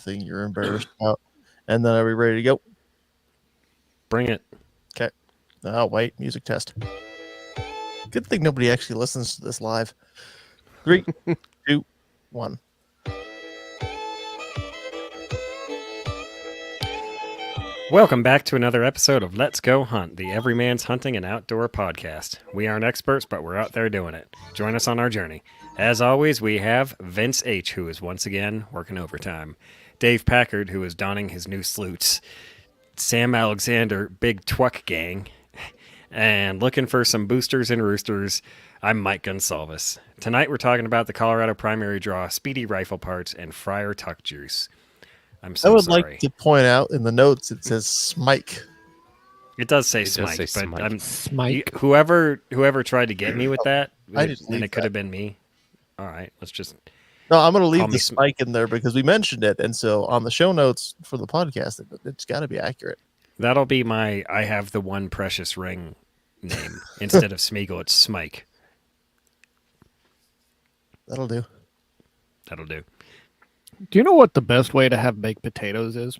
anything you're embarrassed about. And then are we ready to go? Bring it. Okay. Oh, wait. Music test. Good thing nobody actually listens to this live. 3, 2, 1. Welcome back to another episode of Let's Go Hunt, the Everyman's Hunting and Outdoor podcast. We aren't experts, but we're out there doing it. Join us on our journey. As always, we have Vince H., who is once again working overtime, Dave Packard, who is donning his new sleuts, Sam Alexander, Big Twuck Gang, and looking for some boosters and roosters, I'm Mike Gonsalves. Tonight we're talking about the Colorado Primary Draw, Speedy Rifle Parts, and Friar Tuck Juice. I'm so I would sorry. like to point out in the notes it says Smike. It does say Smike, but Smike. Whoever tried to get me with that, and it could have been me. All right, let's just. No, I'm going to leave the Smike in there because we mentioned it, and so on the show notes for the podcast, it's got to be accurate. That'll be my I have the one precious ring name instead of Smeagol. It's Smike. That'll do. That'll do. Do you know what the best way to have baked potatoes is?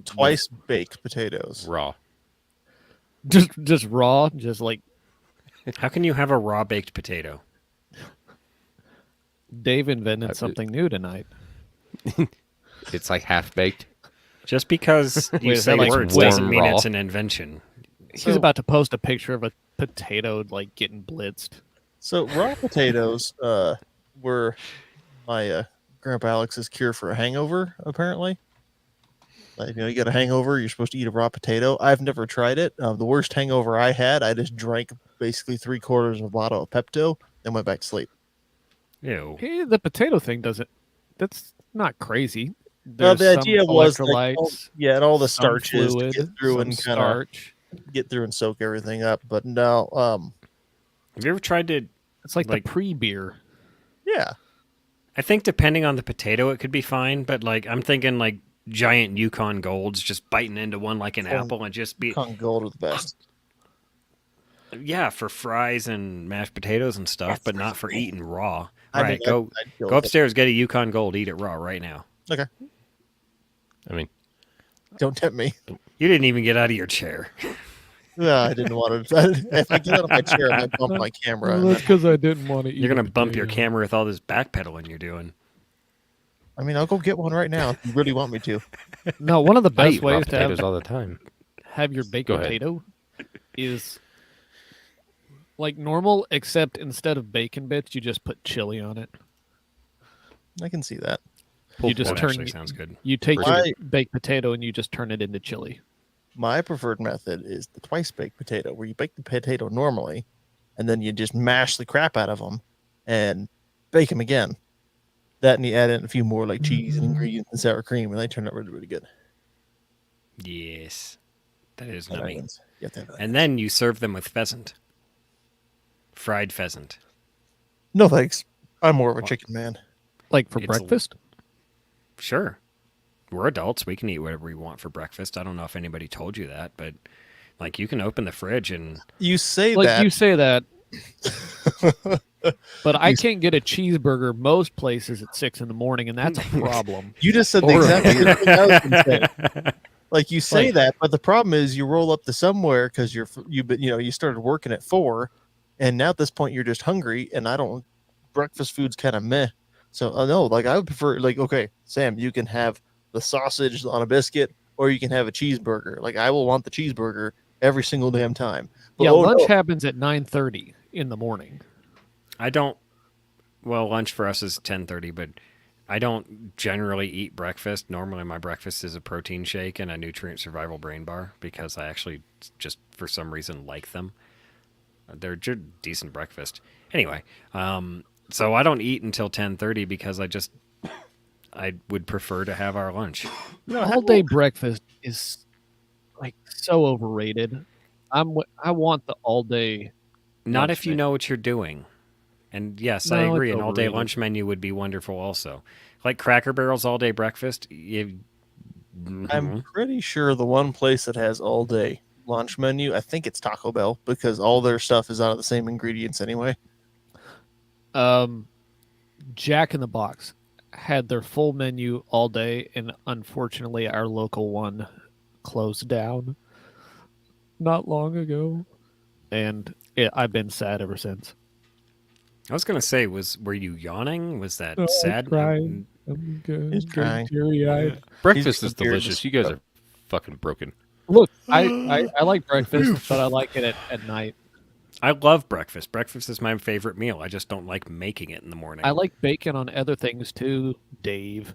Twice baked potatoes. Raw. Just raw, just like. How can you have a raw baked potato? Dave invented something new tonight. It's like half baked. Just because you say like words doesn't mean it's an invention. He's about to post a picture of a potato like getting blitzed. So raw potatoes were my Grandpa Alex's cure for a hangover, apparently. Like, you get a hangover, you're supposed to eat a raw potato. I've never tried it. The worst hangover I had, I just drank basically 3/4 of a bottle of Pepto and went back to sleep. Ew. Hey, the potato thing doesn't. That's not crazy. Well, the idea was like, and all the starches fluid, to get through and kind of get through and soak everything up. But no, have you ever tried to? It's like the pre-beer. Yeah. I think depending on the potato, it could be fine, but like I'm thinking like giant Yukon Golds just biting into one like an apple and just be Yukon Gold are the best. Yeah, for fries and mashed potatoes and stuff, but not for eating raw. I Right, mean, go upstairs, get a Yukon Gold, eat it raw right now. Okay. I mean, don't tempt me. You didn't even get out of your chair. No, I didn't want to. If I get out of my chair, I bump my camera. Well, that's because I didn't want to eat. You're going to bump your camera with all this backpedaling you're doing. I mean, I'll go get one right now if you really want me to. No, one of the best ways to potatoes all the time. Have your baked potato is like normal, except instead of bacon bits, you just put chili on it. I can see that. You just turn. Sounds good. You take your baked potato and you just turn it into chili. My preferred method is the twice baked potato, where you bake the potato normally, and then you just mash the crap out of them and bake them again. That, and you add in a few more like cheese and ingredients and sour cream, and they turn out really, really good. Yes, that is yummy. And then you serve them with pheasant, fried pheasant. No thanks. I'm more of a chicken man. Like for breakfast? Sure. We're adults. We can eat whatever we want for breakfast. I don't know if anybody told you that, but like you can open the fridge and you say that. But I can't get a cheeseburger most places at 6 a.m, and that's a problem. You just said the exact thing I was going to say. Like you say that, but the problem is you roll up to somewhere because you started working at 4, and now at this point you're just hungry, and breakfast food's kind of meh. So no, like I would prefer okay, Sam, you can have the sausage on a biscuit, or you can have a cheeseburger. Like I will want the cheeseburger every single damn time. But, lunch happens at 9:30 in the morning. Lunch for us is 10:30, but I don't generally eat breakfast. Normally my breakfast is a protein shake and a nutrient survival brain bar because I actually just for some reason like them. They're decent breakfast. Anyway, so I don't eat until 10:30 because I would prefer to have our lunch. All day breakfast is like so overrated. I want the all day. Not if you know what you're doing. And yes, I agree. An all day lunch menu would be wonderful also. Like Cracker Barrel's all day breakfast. I'm pretty sure the one place that has all day lunch menu, I think it's Taco Bell, because all their stuff is out of the same ingredients anyway. Jack in the Box had their full menu all day, and unfortunately, our local one closed down not long ago, and I've been sad ever since. I was gonna say, were you yawning? Was that Oh, sad? I'm crying. I'm good. He's crying. Teary-eyed. Breakfast He's is delicious. You guys confused. are fucking broken. Look, I like breakfast, but I like it at night. I love breakfast. Breakfast is my favorite meal. I just don't like making it in the morning. I like bacon on other things too, Dave.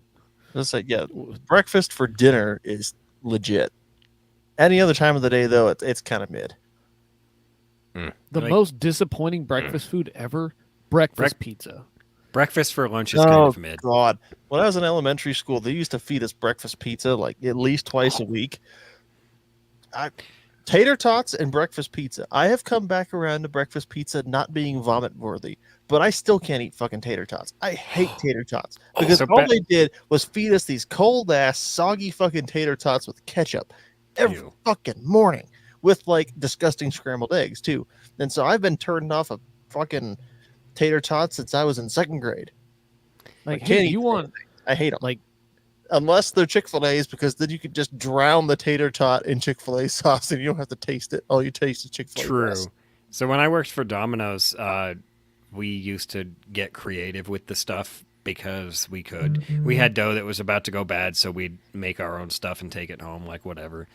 Let's say, yeah, breakfast for dinner is legit. Any other time of the day, though, it's kind of mid. The Like- most disappointing breakfast food ever: breakfast pizza. Breakfast for lunch is kind of mid. God. When I was in elementary school, they used to feed us breakfast pizza like at least twice a week. Tater tots and breakfast pizza. I have come back around to breakfast pizza not being vomit worthy, but I still can't eat fucking tater tots. I hate tater tots because So all they did was feed us these cold ass, soggy fucking tater tots with ketchup every Ew. fucking morning with like disgusting scrambled eggs too. And so I've been turned off of fucking tater tots since I was in second grade. Like, I can't hey, eat you want I hate them. like Unless they're Chick-fil-A's, because then you could just drown the tater tot in Chick-fil-A sauce and you don't have to taste it. All you taste is Chick-fil-A. True. sauce. So when I worked for Domino's, we used to get creative with the stuff because we could. We had dough that was about to go bad, so we'd make our own stuff and take it home, like whatever.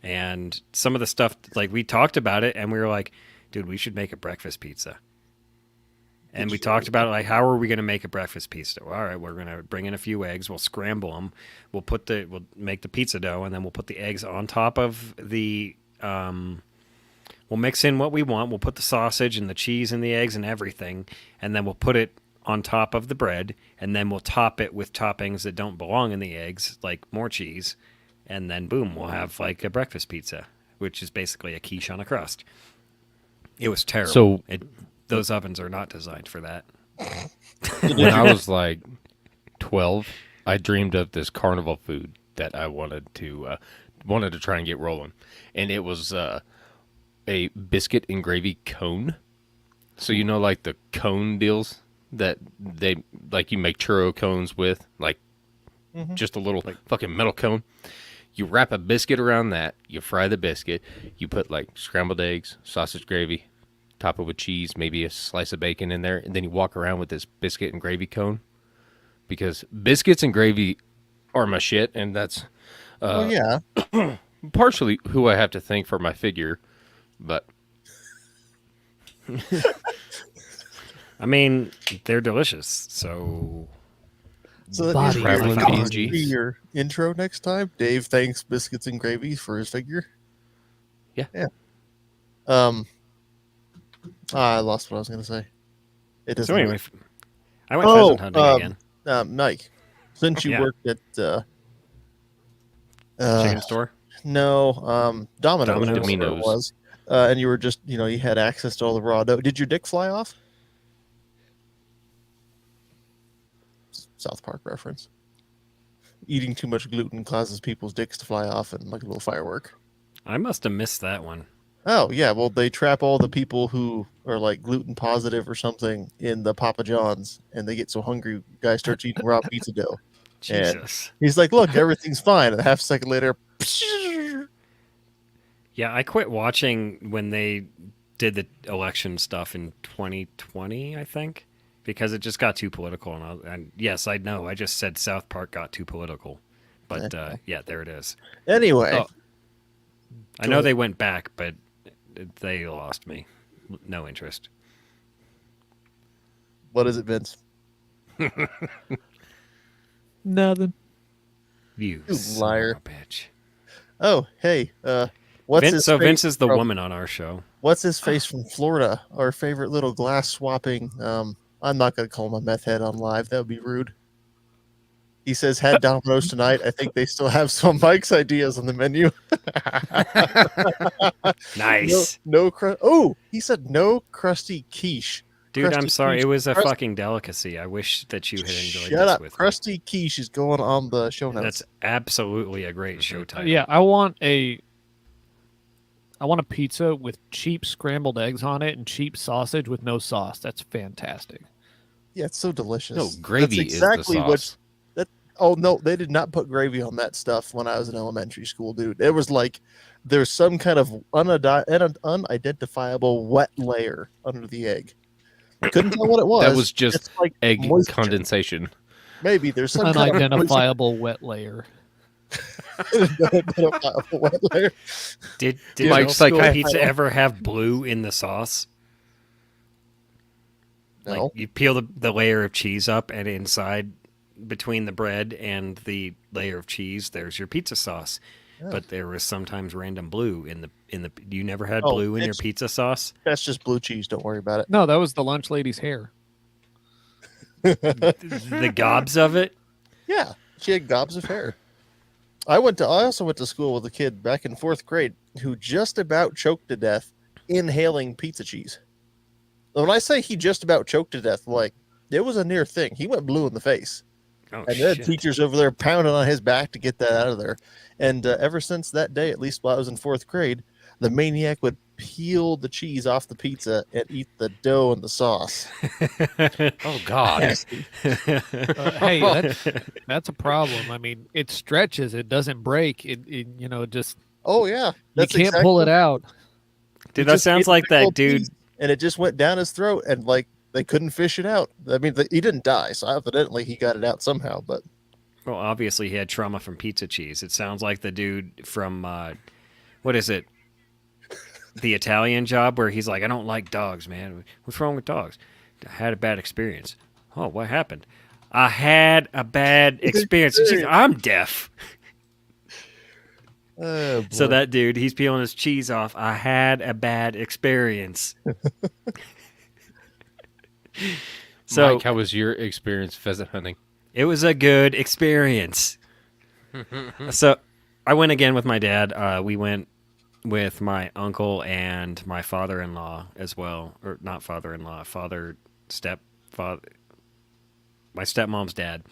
And some of the stuff, like we talked about it, and we were like, dude, we should make a breakfast pizza. And we talked about it, like, how are we going to make a breakfast pizza? Well, all right, we're going to bring in a few eggs. We'll scramble them. We'll make the pizza dough, and then we'll put the eggs on top of the. We'll mix in what we want. We'll put the sausage and the cheese and the eggs and everything, and then we'll put it on top of the bread, and then we'll top it with toppings that don't belong in the eggs, like more cheese, and then boom, we'll have like a breakfast pizza, which is basically a quiche on a crust. It was terrible. So- those ovens are not designed for that. When I was like 12, I dreamed of this carnival food that I wanted to try and get rolling, and it was a biscuit and gravy cone. So you know, like the cone deals that they like you make churro cones with, like just a little fucking metal cone. You wrap a biscuit around that, you fry the biscuit, you put like scrambled eggs, sausage gravy, top it with cheese, maybe a slice of bacon in there, and then you walk around with this biscuit and gravy cone. Because biscuits and gravy are my shit, and that's Oh yeah. partially who I have to thank for my figure, but I mean, they're delicious. So So that Body is Traveling really PNG. be your intro next time. Dave thanks biscuits and gravy for his figure. Yeah. Yeah. I lost what I was going to say. It doesn't. so anyway, I went pheasant hunting again. Mike, since you Yeah. worked at Chicken store. no, Domino's, Domino's. is where it Domino's. was, and you were just you had access to all the raw dough. Did your dick fly off? South Park reference. Eating too much gluten causes people's dicks to fly off and like a little firework. I must have missed that one. Oh yeah, well they trap all the people who are like gluten positive or something in the Papa John's, and they get so hungry, guy starts eating raw pizza dough. Jesus. He's like, "Look, everything's fine," and a half second later, Yeah, I quit watching when they did the election stuff in 2020, I think, because it just got too political. And yes, I know. I just said South Park got too political, but yeah, there it is. anyway. Oh. I know they went back, but they lost me. No interest. What is it, Vince? Nothing. You You son liar. of a bitch. Oh, hey, what's Vince, his so face Vince is the from- woman on our show. What's his face from Florida? Our favorite little glass swapping. I'm not gonna call him a meth head on live. That would be rude. He says had Domino's tonight. I think they still have some of Mike's ideas on the menu. Nice. Oh, he said no crusty quiche. Dude, Krusty I'm sorry. Keesh. It was a Krusty- fucking delicacy. I wish that you had enjoyed Shut this up. with me. Crusty quiche is going on the show notes. That's absolutely a great show title. Yeah, I want a pizza with cheap scrambled eggs on it and cheap sausage with no sauce. That's fantastic. Yeah, it's so delicious. No, gravy That's is the exactly what sauce. Oh no, they did not put gravy on that stuff when I was in elementary school, dude. It was like there's some kind of unidentifiable wet layer under the egg. Couldn't tell what it was. That was just It's like egg moisture. condensation. Maybe there's some kind of Unidentifiable wet layer. unidentifiable wet layer. Did Mike's middle like, school pizza ever have blue in the sauce? No. Like you peel the layer of cheese up, and inside, between the bread and the layer of cheese, there's your pizza sauce. Yeah. But there was sometimes random blue in the. You never had Oh, blue in your it's- pizza sauce? That's just blue cheese. Don't worry about it. No, that was the lunch lady's hair. The gobs of it. Yeah, she had gobs of hair. I also went to school with a kid back in 4th grade who just about choked to death inhaling pizza cheese. When I say he just about choked to death, like it was a near thing. He went blue in the face. Oh And there shit! had teachers over there pounding on his back to get that out of there. And ever since that day, at least while I was in 4th grade, the maniac would peel the cheese off the pizza and eat the dough and the sauce. Oh God! Nasty. Hey, that's a problem. I mean, it stretches. It doesn't break. It just Oh yeah, you can't pull it out. Dude, He that just sounds ate the like big that old dude. piece, and it just went down his throat, and like they couldn't fish it out. I mean, he didn't die, so evidently he got it out somehow. But Well, obviously he had trauma from pizza cheese. It sounds like the dude from what is it? The Italian Job, where he's like, I don't like dogs, man. What's wrong with dogs? I had a bad experience. Oh, what happened? I had a bad experience. And she's like, I'm deaf. oh, So boy. that dude, he's peeling his cheese off. I had a bad experience. So Mike, how was your experience pheasant hunting? it was a good experience. So I went again with my dad. We went with my uncle and my father-in-law as well, or not father-in-law, stepfather, my stepmom's dad.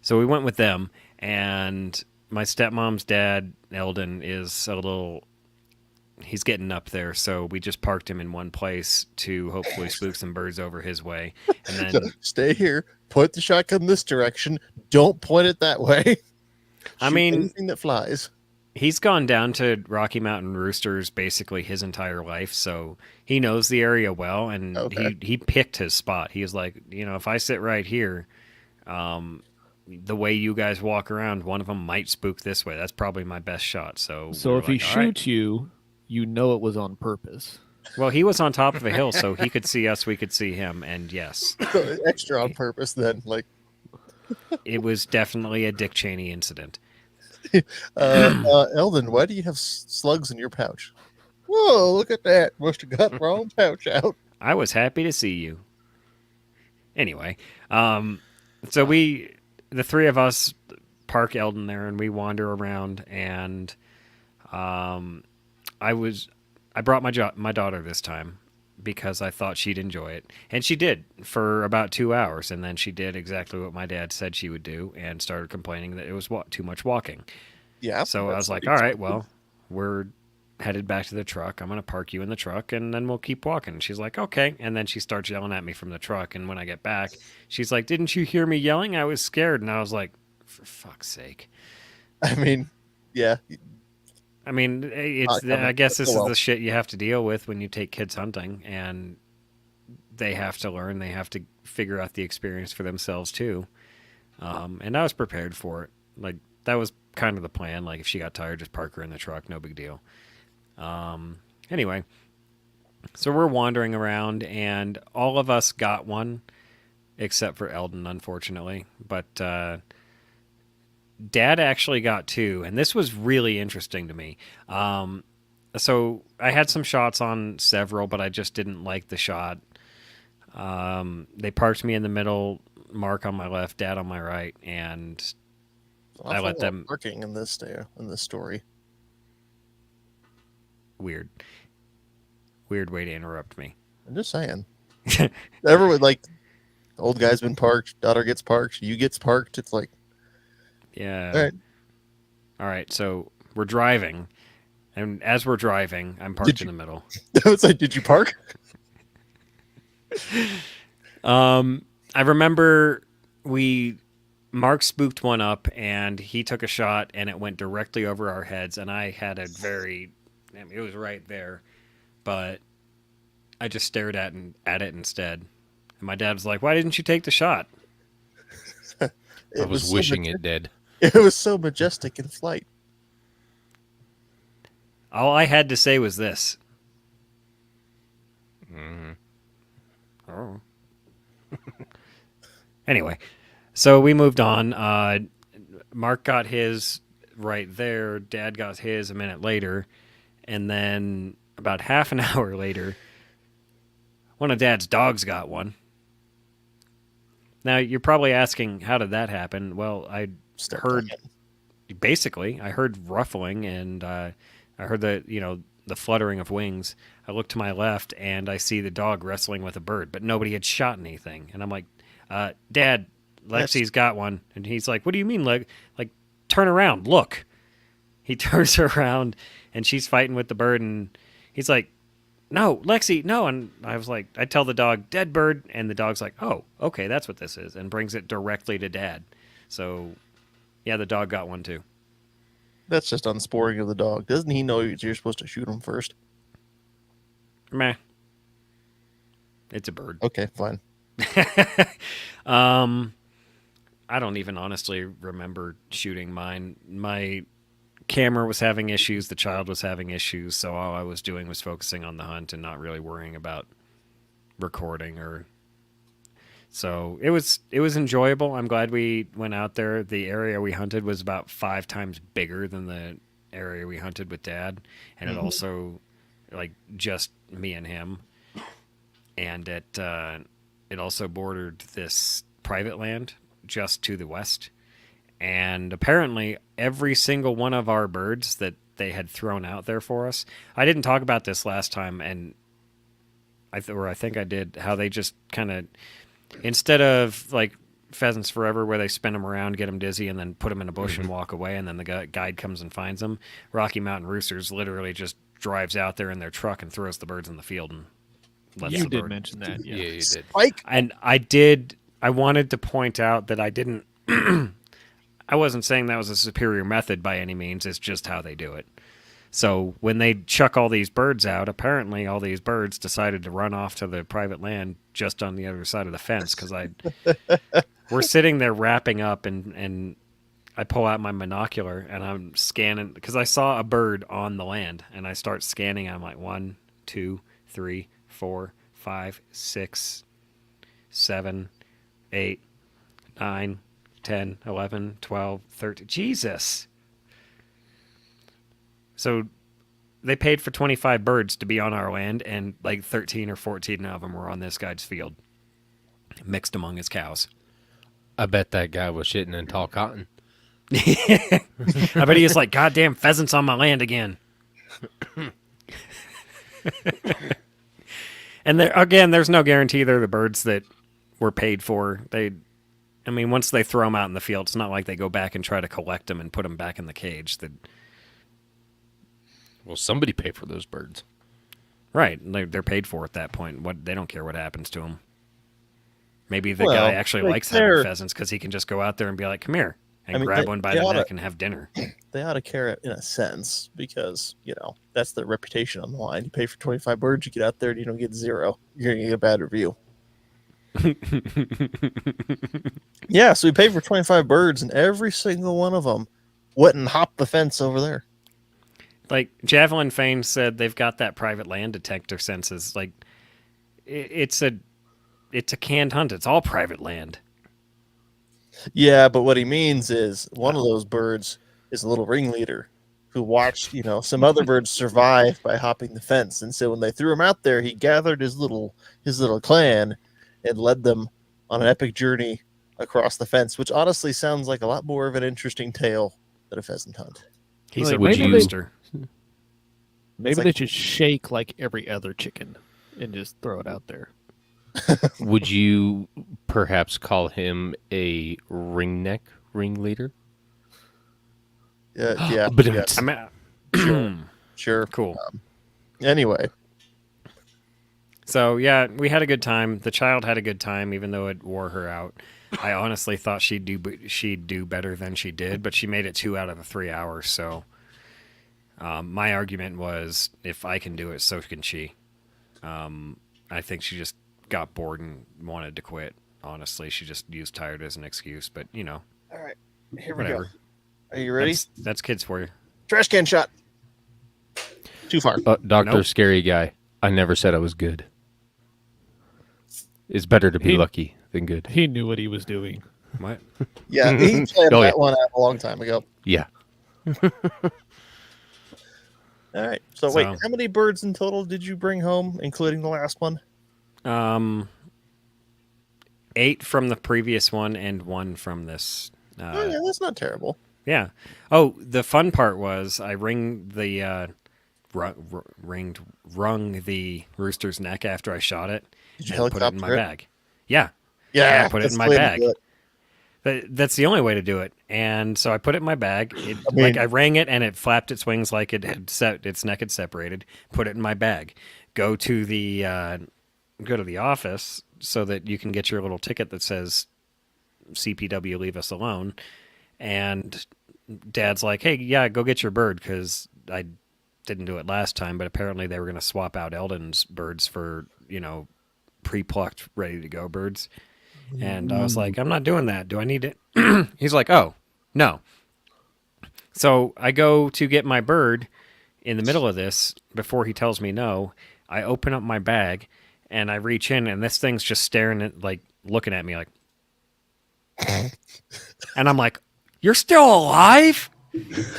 So we went with them, and my stepmom's dad, Eldon, is he's getting up there, so we just parked him in one place to hopefully spook some birds over his way. And So, then, stay here. Point the shotgun this direction. Don't point it that way. I Shoot mean, anything that flies. he's gone down to Rocky Mountain Roosters basically his entire life, so he knows the area well, and Okay. he picked his spot. He was like, if I sit right here, the way you guys walk around, one of them might spook this way. That's probably my best shot. So So we if were he like, "All right." shoots you, you know it was on purpose. Well, he was on top of a hill, so he could see us, we could see him, and yes, So, extra on purpose. Then, like, it was definitely a Dick Cheney incident. Eldon, why do you have slugs in your pouch? Whoa, look at that! Must have got the wrong pouch out. I was happy to see you. Anyway, so the three of us, park Eldon there, and we wander around, and I brought my daughter this time because I thought she'd enjoy it, and she did for about 2 hours, and then she did exactly what my dad said she would do, and started complaining that it was too much walking. Yeah. So I was like, all right, well, we're headed back to the truck. I'm going to park you in the truck, and then we'll keep walking. She's like, okay. And then she starts yelling at me from the truck. And when I get back, she's like, didn't you hear me yelling? I was scared. And I was like, for fuck's sake. I mean, yeah. I mean, I guess this is the shit you have to deal with when you take kids hunting, and they have to learn. They have to figure out the experience for themselves too. And I was prepared for it. Like, that was kind of the plan. Like, if she got tired, just park her in the truck. No big deal. Anyway, so we're wandering around, and all of us got one, except for Eldon, unfortunately. But Dad actually got two, and this was really interesting to me. So I had some shots on several, but I just didn't like the shot. They parked me in the middle, Mark on my left, Dad on my right, and I let them parking in this story. Weird way to interrupt me. I'm just saying. Everyone, like, old guy's been parked, daughter gets parked, you gets parked. It's like, Yeah. All right. So we're driving, and as we're driving, I'm parked in the middle. I was like, did you park? I remember we Mark spooked one up, and he took a shot, and it went directly over our heads. And I had a it was right there, but I just stared at it instead. And my dad was like, "Why didn't you take the shot?" I was wishing it did. It was so majestic in flight. All I had to say was this. Mm-hmm. Oh. Anyway, so we moved on. Mark got his right there. Dad got his a minute later. And then about half an hour later, one of Dad's dogs got one. Now, you're probably asking, how did that happen? Well, I heard ruffling, and I heard the fluttering of wings. I looked to my left, and I see the dog wrestling with a bird, but nobody had shot anything. And I'm like, Dad, Lexi's got one. And he's like, what do you mean, like, turn around, look. He turns around, and she's fighting with the bird, and he's like, no, Lexi, no. And I was like, I tell the dog, dead bird, and the dog's like, oh, okay, that's what this is, and brings it directly to Dad. So, yeah, the dog got one too. That's just unsporting of the dog. Doesn't he know you're supposed to shoot him first? Meh. It's a bird. Okay, fine. I don't even honestly remember shooting mine. My camera was having issues. The child was having issues. So all I was doing was focusing on the hunt and not really worrying about recording So it was enjoyable. I'm glad we went out there. The area we hunted was about 5 times bigger than the area we hunted with Dad. And it also, just me and him. And it also bordered this private land just to the west. And apparently every single one of our birds that they had thrown out there for us, I didn't talk about this last time, and I think I did, how they just kind of, instead of like Pheasants Forever where they spin them around, get them dizzy, and then put them in a bush and walk away, and then the guide comes and finds them, Rocky Mountain Roosters literally just drives out there in their truck and throws the birds in the field and lets You the did bird. mention that. Yeah, you did. Spike. And I wanted to point out that I didn't I wasn't saying that was a superior method by any means. It's just how they do it. So when they chuck all these birds out, apparently all these birds decided to run off to the private land just on the other side of the fence, because we're sitting there wrapping up, and I pull out my binocular and I'm scanning because I saw a bird on the land, and I start scanning. I'm like 1, 2, 3, 4, 5, 6, 7, 8, 9, 10, 11, 12, 13. Jesus. So they paid for 25 birds to be on our land, and like 13 or 14 of them were on this guy's field, mixed among his cows. I bet that guy was shitting in tall cotton. I bet he was like, goddamn pheasants on my land again. And there's no guarantee they're the birds that were paid for. Once they throw them out in the field, it's not like they go back and try to collect them and put them back in the cage. Well, somebody paid for those birds. Right. They're paid for at that point. They don't care what happens to them. Maybe the guy actually likes having pheasants because he can just go out there and be like, come here, and grab one by the neck and have dinner. They ought to care it in a sense, because, that's their reputation on the line. You pay for 25 birds, you get out there and you don't get 0. You're going to get a bad review. Yeah, so we paid for 25 birds, and every single one of them went and hopped the fence over there. Like Javelin Fane said, they've got that private land detector senses. Like it's a canned hunt. It's all private land. Yeah, but what he means is one of those birds is a little ringleader who watched, some other birds survive by hopping the fence, and so when they threw him out there, he gathered his little clan and led them on an epic journey across the fence, which honestly sounds like a lot more of an interesting tale than a pheasant hunt. He's Like, a rooster. Maybe they should shake like every other chicken and just throw it out there. Would you perhaps call him a ringleader? Yeah. But Yeah. Sure. Cool. Anyway. So, yeah, we had a good time. The child had a good time, even though it wore her out. I honestly thought she'd do better than she did, but she made it 2 out of the 3 hours. So my argument was, if I can do it, so can she. I think she just got bored and wanted to quit. Honestly, she just used tired as an excuse. But All right, here we whatever. go. Are you ready? That's kids for you. Trash can shot. Too far. Doctor Nope. Scary Guy. I never said I was good. It's better to be He- lucky than good. He knew what he was doing. What? Yeah, he planned Oh, yeah. that one out a long time ago. Yeah. All right. So wait, So- how many birds in total did you bring home, including the last one? 8 from the previous one and 1 from this. Oh, yeah, that's not terrible. Yeah. Oh, the fun part was I wrung the rooster's neck after I shot it. Did you and put it in my helicopter it? bag. Yeah. Yeah, I put it that's in the my way to bag. do it. That's the only way to do it. And so I put it in my bag. I I rang it and it flapped its wings like it had its neck had separated. Put it in my bag. Go to the office so that you can get your little ticket that says CPW, leave us alone. And Dad's like, hey, yeah, go get your bird, because I didn't do it last time, but apparently they were going to swap out Eldon's birds for, pre-plucked, ready-to-go birds. And I was like, I'm not doing that. Do I need it? He's like, oh, no. So I go to get my bird in the middle of this before he tells me no. I open up my bag and I reach in, and this thing's just staring at, looking at me like, and I'm like, you're still alive?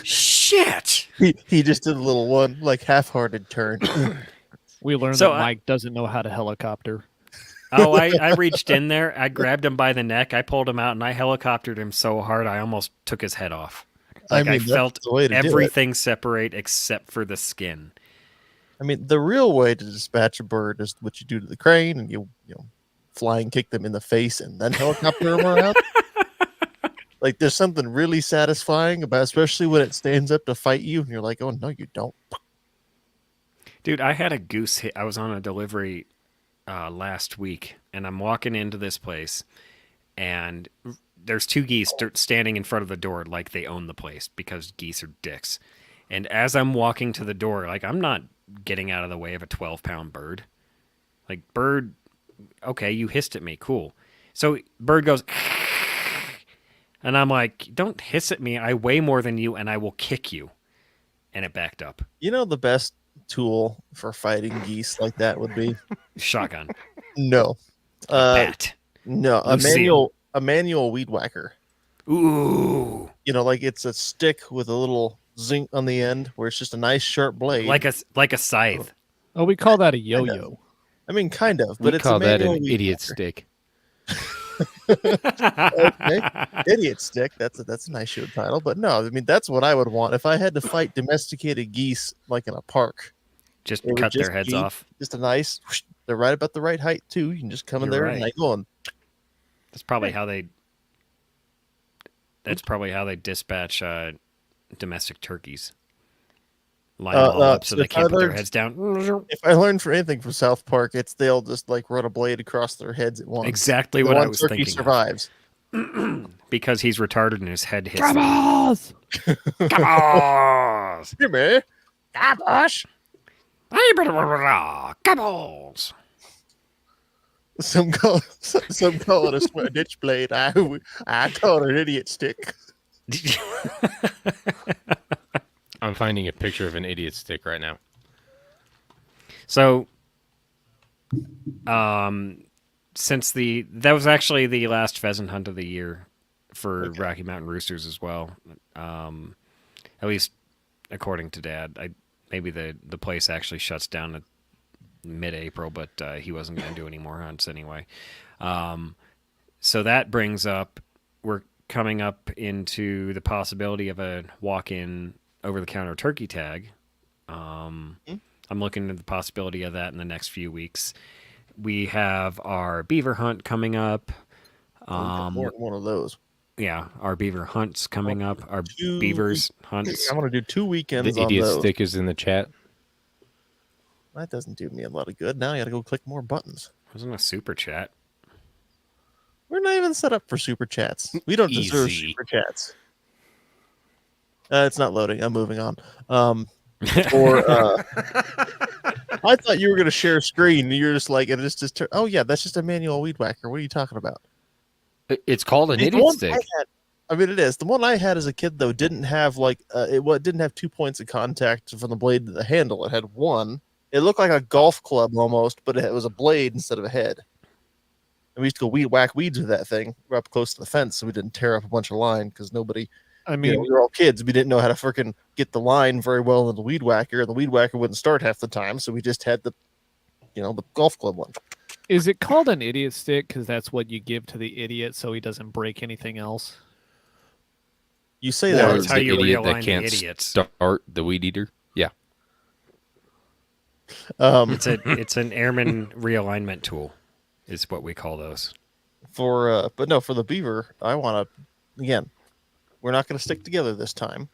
Shit. He just did a little one, half-hearted turn. We learned So that Mike doesn't know how to helicopter. Oh, I reached in there. I grabbed him by the neck. I pulled him out, and I helicoptered him so hard I almost took his head off. I that's felt the way to do it. everything separate except for the skin. I mean, the real way to dispatch a bird is what you do to the crane, and you flying kick them in the face and then helicopter them around. There's something really satisfying about, especially when it stands up to fight you, and you're like, oh no, you don't. Dude, I had a goose hit. I was on a delivery last week, and I'm walking into this place, and there's 2 geese standing in front of the door like they own the place, because geese are dicks. And as I'm walking to the door, I'm not getting out of the way of a 12-pound bird. Bird, okay, you hissed at me, cool. So bird goes, and I'm like, don't hiss at me. I weigh more than you, and I will kick you. And it backed up. You know the best tool for fighting geese like that would be? Shotgun. No. Bat. No, Lucille. a manual weed whacker. Ooh. It's a stick with a little zinc on the end where it's just a nice sharp blade. Like a scythe. Oh, we call that a yo-yo. I mean, kind of, We but it's call a that manual an weed idiot whacker. stick. Okay. Idiot stick. That's a nice show title, but no, I mean that's what I would want if I had to fight domesticated geese in a park. Just It would cut their just heads be off. Just a nice. They're right about the right height too. You can just come in You're there right. and going. That's probably how they. That's probably how they dispatch domestic turkeys. Line them all up so they if I can't put their learned- heads down. If I learned for anything from South Park, it's they'll just run a blade across their heads at once. Exactly The what I one was turkey thinking. survives. Because he's retarded and his head hits. Bravos! Come on! Here, man. Gosh. Gobbles! Some call it a swear ditch blade. I call it an idiot stick. I'm finding a picture of an idiot stick right now. So, since that was actually the last pheasant hunt of the year for Rocky Mountain Roosters as well. At least according to Dad. Maybe the place actually shuts down at mid-April, but he wasn't going to do any more hunts anyway. So that brings up, we're coming up into the possibility of a walk-in over-the-counter turkey tag. I'm looking at the possibility of that in the next few weeks. We have our beaver hunt coming up. One of those. Yeah, our beaver hunts coming up. Our 2 beavers hunts. I'm going to do 2 weekends The on idiot those. stick is in the chat. That doesn't do me a lot of good. Now I got to go click more buttons. Wasn't a super chat. We're not even set up for super chats. We don't deserve Easy. super chats. It's not loading. I'm moving on. Or I thought you were going to share a screen. And you're just like, and it's just. Oh yeah, that's just a manual weed whacker. What are you talking about? It's called an The idiot one stick. I mean, it is. The one I had as a kid though didn't have it didn't have 2 points of contact from the blade to the handle. It had one. It looked like a golf club almost, but it was a blade instead of a head. And we used to go whack weeds with that thing. We're up close to the fence, so we didn't tear up a bunch of line because nobody. I mean, we were all kids. We didn't know how to freaking get the line very well in the weed whacker, and the weed whacker wouldn't start half the time, so we just had the golf club one. is it called an idiot stick because that's what you give to the idiot so he doesn't break anything else? You say Or that. That's how the you idiot realign that the can't idiots. start the weed eater. Yeah. It's an airman realignment tool, is what we call those. But no, for the beaver, I want to. Again, we're not going to stick together this time.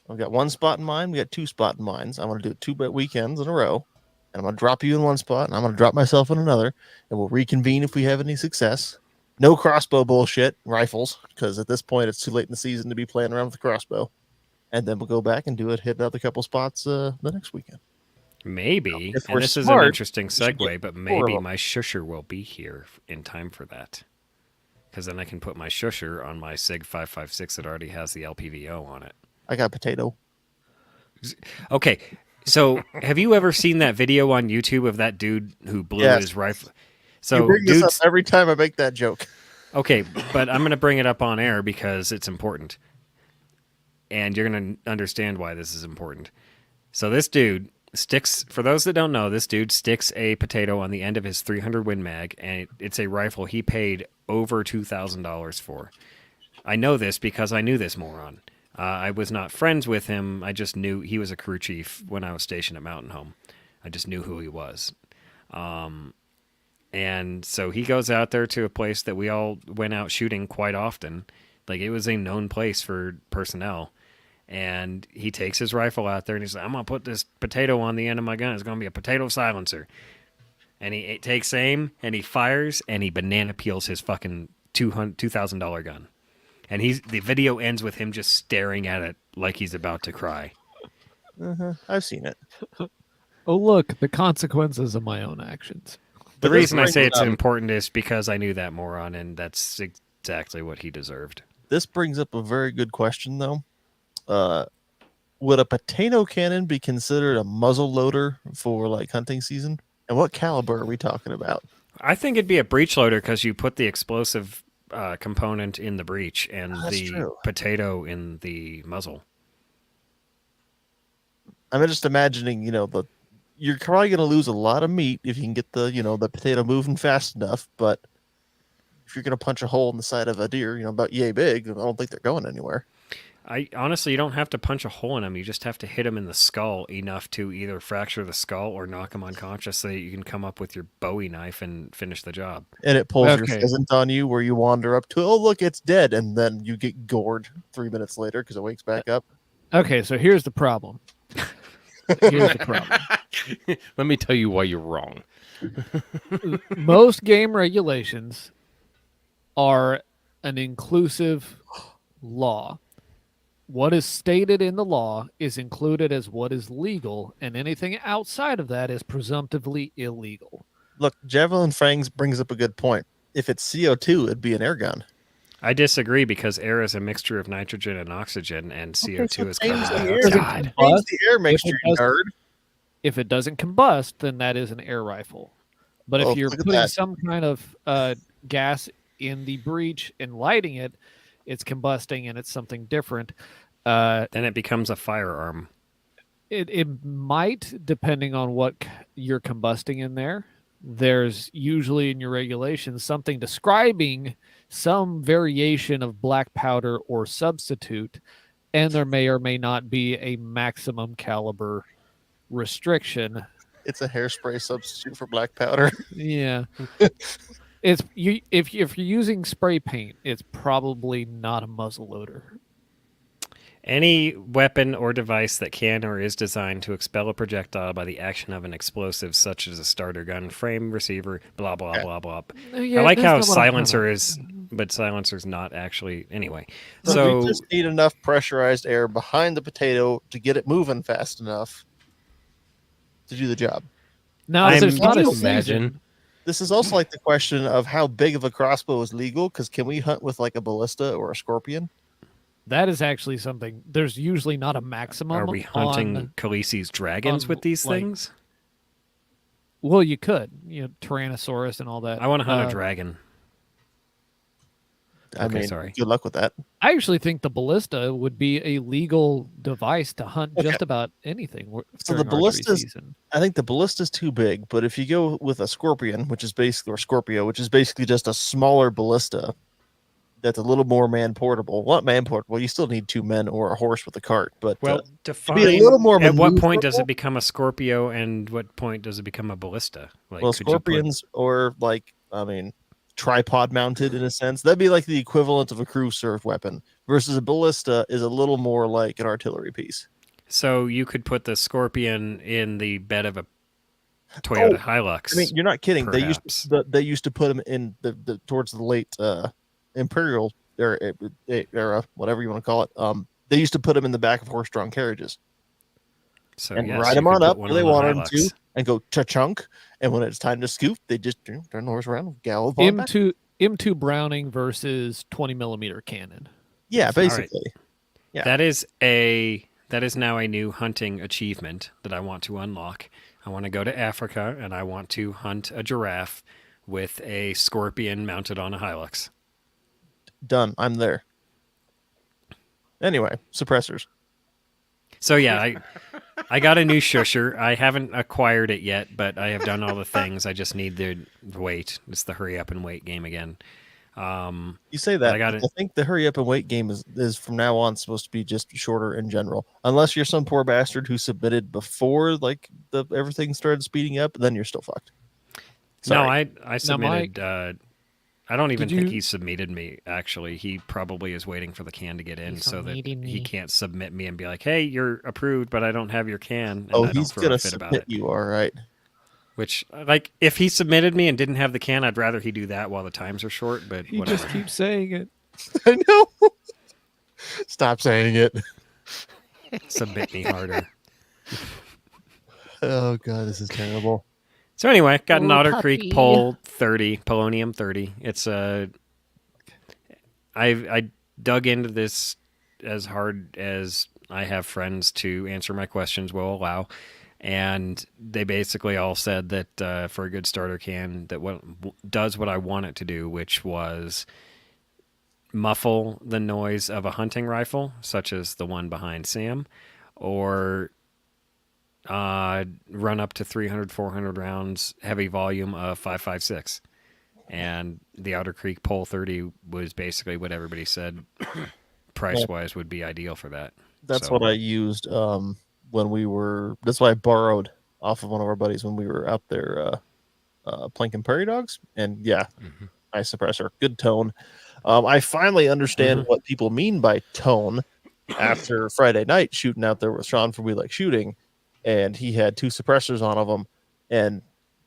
I've got one spot in mind. We got 2 spot in minds. I'm going to do it 2 weekends in a row, and I'm going to drop you in one spot, and I'm going to drop myself in another, and we'll reconvene if we have any success. No crossbow bullshit, rifles, because at this point it's too late in the season to be playing around with the crossbow. And then we'll go back and hit another couple spots the next weekend. Maybe, If and we're this is smart, an interesting we should segue, get but 4 of maybe them. my shusher will be here in time for that. Because then I can put my shusher on my SIG 556 that already has the LPVO on it. I got potato. Okay, so have you ever seen that video on YouTube of that dude who blew Yes. his rifle? You So, bring this up dudes, every time I make that joke. okay, but I'm going to bring it up on air because it's important. And you're going to understand why this is important. So this dude sticks, for those that don't know, this dude sticks a potato on the end of his 300 Win Mag, and it's a rifle he paid over $2,000 for. I know this because I knew this moron. I was not friends with him. I just knew he was a crew chief when I was stationed at Mountain Home. I just knew who he was. And so he goes out there to a place that we all went out shooting quite often. Like, it was a known place for personnel. And he takes his rifle out there and he's like, I'm going to put this potato on the end of my gun. It's going to be a potato silencer. And he takes aim and he fires and he banana peels his fucking $2,000 gun. And the video ends with him just staring at it like he's about to cry. I've seen it. Oh, look, the consequences of my own actions. The But reason I this say brings it's up- important is because I knew that moron, and that's exactly what he deserved. This brings up a very good question, though. Would a potato cannon be considered a muzzle loader for like hunting season? And what caliber are we talking about? I think it'd be a breech loader because you put the explosive component in the breech and That's the true. potato in the muzzle. I'm just imagining, you're probably going to lose a lot of meat if you can get the potato moving fast enough. But if you're going to punch a hole in the side of a deer, about yay big, I don't think they're going anywhere. I honestly, you don't have to punch a hole in him. You just have to hit him in the skull enough to either fracture the skull or knock him unconscious so that you can come up with your Bowie knife and finish the job. And it pulls your Okay. pheasant on you where you wander up to, oh, look, it's dead. And then you get gored 3 minutes later because it wakes back up. Okay, so here's the problem. Here's the problem. Let me tell you why you're wrong. Most game regulations are an inclusive law. What is stated in the law is included as what is legal, and anything outside of that is presumptively illegal. Look, Javelin Fangs brings up a good point. If it's CO2, it'd be an air gun. I disagree because air is a mixture of nitrogen and oxygen, and CO2 is change carbon the air. dioxide. Change the air mixture, you nerd. If it doesn't combust, then that is an air rifle. But Oh, if you're look at putting that. some kind of gas in the breech and lighting it, it's combusting and it's something different. Then it becomes a firearm. It might, depending on what you're combusting in there. There's usually in your regulations something describing some variation of black powder or substitute, and there may or may not be a maximum caliber restriction. It's a hairspray substitute for black powder. Yeah. If you're using spray paint, it's probably not a muzzle loader. Any weapon or device that can or is designed to expel a projectile by the action of an explosive, such as a starter gun, frame, receiver, blah, blah, Okay. blah, blah. Yeah, I like that's how not what I'm talking silencer about. is, but silencer's not actually. Anyway, So, so we just need enough pressurized air behind the potato to get it moving fast enough to do the job. Now, I'm- if there's not a Can you imagine? season, This is also like the question of how big of a crossbow is legal, because can we hunt with like a ballista or a scorpion? that is actually something. There's usually not a maximum. are we hunting on- Khaleesi's dragons on, with these like, things? Well, you could, Tyrannosaurus and all that. I want to hunt a dragon. I Okay, mean, sorry. good luck with that. I actually think the ballista would be a legal device to hunt Okay. just about anything. So the during archery ballistas- season. I think the ballista's too big, but if you go with a scorpion, which is basically, or Scorpio, which is basically just a smaller ballista that's a little more man portable. Well, not man portable. You still need 2 men or a horse with a cart, but Well, be define. a little more At what point does maneuverable. it become a Scorpio, and what point does it become a ballista? Like, well, could you put- scorpions or like, I mean, tripod mounted in a sense. That'd be like the equivalent of a crew served weapon versus a ballista is a little more like an artillery piece. So you could put the Scorpion in the bed of a Toyota Hilux. I mean, you're not kidding. Perhaps. They used to put them in the towards the late imperial era, whatever you want to call it. They used to put them in the back of horse-drawn carriages So and yes, ride you them could on put up one where they on the wanted them Hilux. to, and go cha-chunk. And when it's time to scoop, they just turn the horse around and gallop on back. M2 Browning versus 20 millimeter cannon. Yeah, right. basically. Yeah. That is now a new hunting achievement that I want to unlock. I want to go to Africa and I want to hunt a giraffe with a scorpion mounted on a Hilux. Done. I'm there. Anyway, suppressors. So yeah, I got a new shusher. I haven't acquired it yet, but I have done all the things. I just need the wait. It's the hurry up and wait game again. You say that. I got I it. think the hurry up and wait game is from now on supposed to be just shorter in general. Unless you're some poor bastard who submitted before like everything started speeding up, then you're still fucked. Sorry. No, I submitted. I don't even Did think you- he submitted me. Actually, he probably is waiting for the can to get in so that submitted he me. can't submit me and be like, "Hey, you're approved, but I don't have your can." And Oh, I don't he's throw gonna a fit about submit it. you, all right. Which, like, if he submitted me and didn't have the can, I'd rather he do that while the times are short. But He whatever. just keeps saying it. I know. Stop saying it. Submit me harder. Oh god, this is terrible. So anyway, got an Oh, Otter puppy. Creek Pole 30, Polonium 30. It's I dug into this as hard as I have friends to answer my questions will allow, and they basically all said that for a good starter can, that what does what I want it to do, which was muffle the noise of a hunting rifle, such as the one behind Sam, or run up to 300, 400 rounds, heavy volume of 5.56. And the Otter Creek Pole 30 was basically what everybody said price-wise would be ideal for that. That's So- what I used when we were. That's why I borrowed off of one of our buddies when we were out there planking prairie dogs. And yeah, nice suppressor, good tone. I finally understand what people mean by tone after Friday night shooting out there with Sean from We Like Shooting, and he had 2 suppressors on of them, and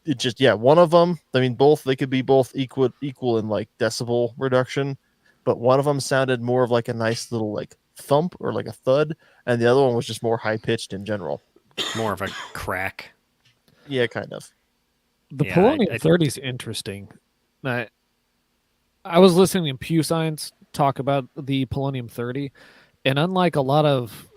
it just one of them. I mean, they could be both equal in like decibel reduction, but one of them sounded more of like a nice little like thump or like a thud, and the other one was just more high pitched in general. More of a crack. Yeah, kind of. The Yeah, Polonium I- 30 is interesting. I was listening to Pew Science talk about the Polonium 30, and unlike a lot of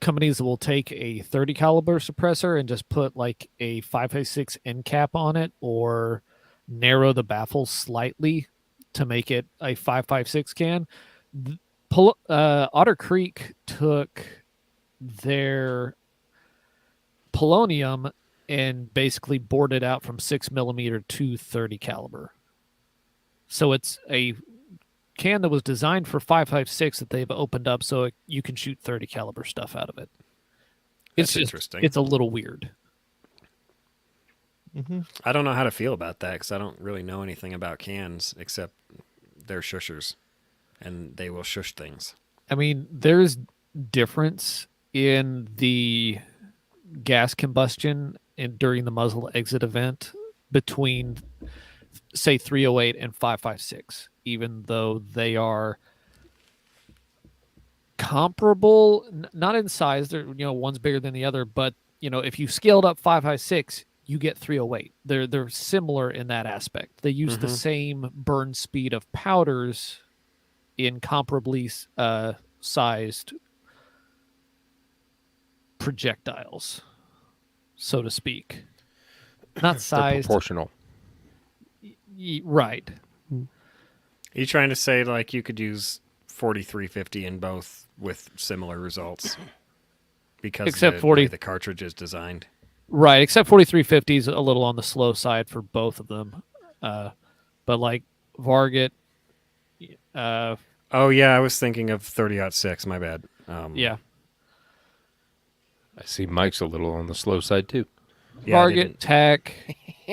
companies that will take a 30 caliber suppressor and just put like a 5.56 end cap on it or narrow the baffle slightly to make it a 5.56 can, Otter Creek took their polonium and basically bored it out from 6 millimeter to 30 caliber. So it's a can that was designed for 5.56 that they've opened up so you can shoot 30 caliber stuff out of it. It's That's just, interesting. It's a little weird. I don't know how to feel about that because I don't really know anything about cans except they're shushers, and they will shush things. I mean, there's difference in the gas combustion during the muzzle exit event between, say, 308 and 556, even though they are comparable, not in size. They're, one's bigger than the other, but if you scaled up 556, you get 308. They're similar in that aspect. They use the same burn speed of powders in comparably sized projectiles, so to speak. Not sized. They're proportional. Right. Are you trying to say like you could use 4350 in both with similar results? Because Except the way the cartridge is designed. Right, except 4350 is a little on the slow side for both of them. But like Varget, oh yeah, I was thinking of 30-06. My bad. Yeah, I see Mike's a little on the slow side too. Yeah, I Varget, didn't- Tac,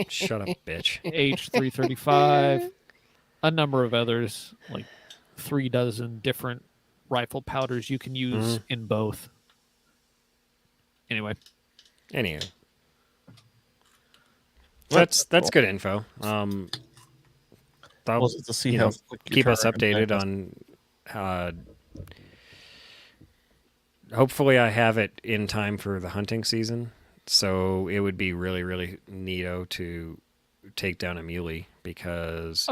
Shut up, bitch. H335, a number of others, like 3 dozen different rifle powders you can use in both. Anyway, Anywho, that's good info. I'll, Well, to see you how know, quick your keep us turnaround updated time is. on. Hopefully, I have it in time for the hunting season. So it would be really, really neato to take down a muley because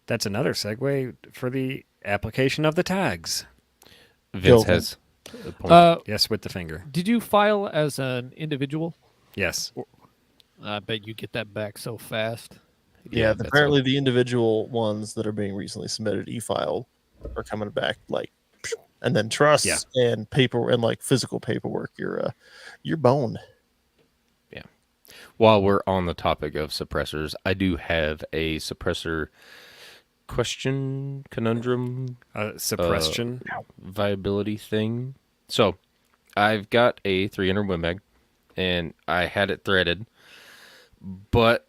that's another segue for the application of the tags. Vince Go. has a point. Yes, with the finger. did you file as an individual? Yes. I bet you get that back so fast. Yeah, that's apparently the individual ones that are being recently submitted e-file are coming back like, and then trusts and paper and like physical paperwork. You're boned. While we're on the topic of suppressors, I do have a suppressor conundrum Suppression. viability thing. So I've got a 300 Win Mag, and I had it threaded, but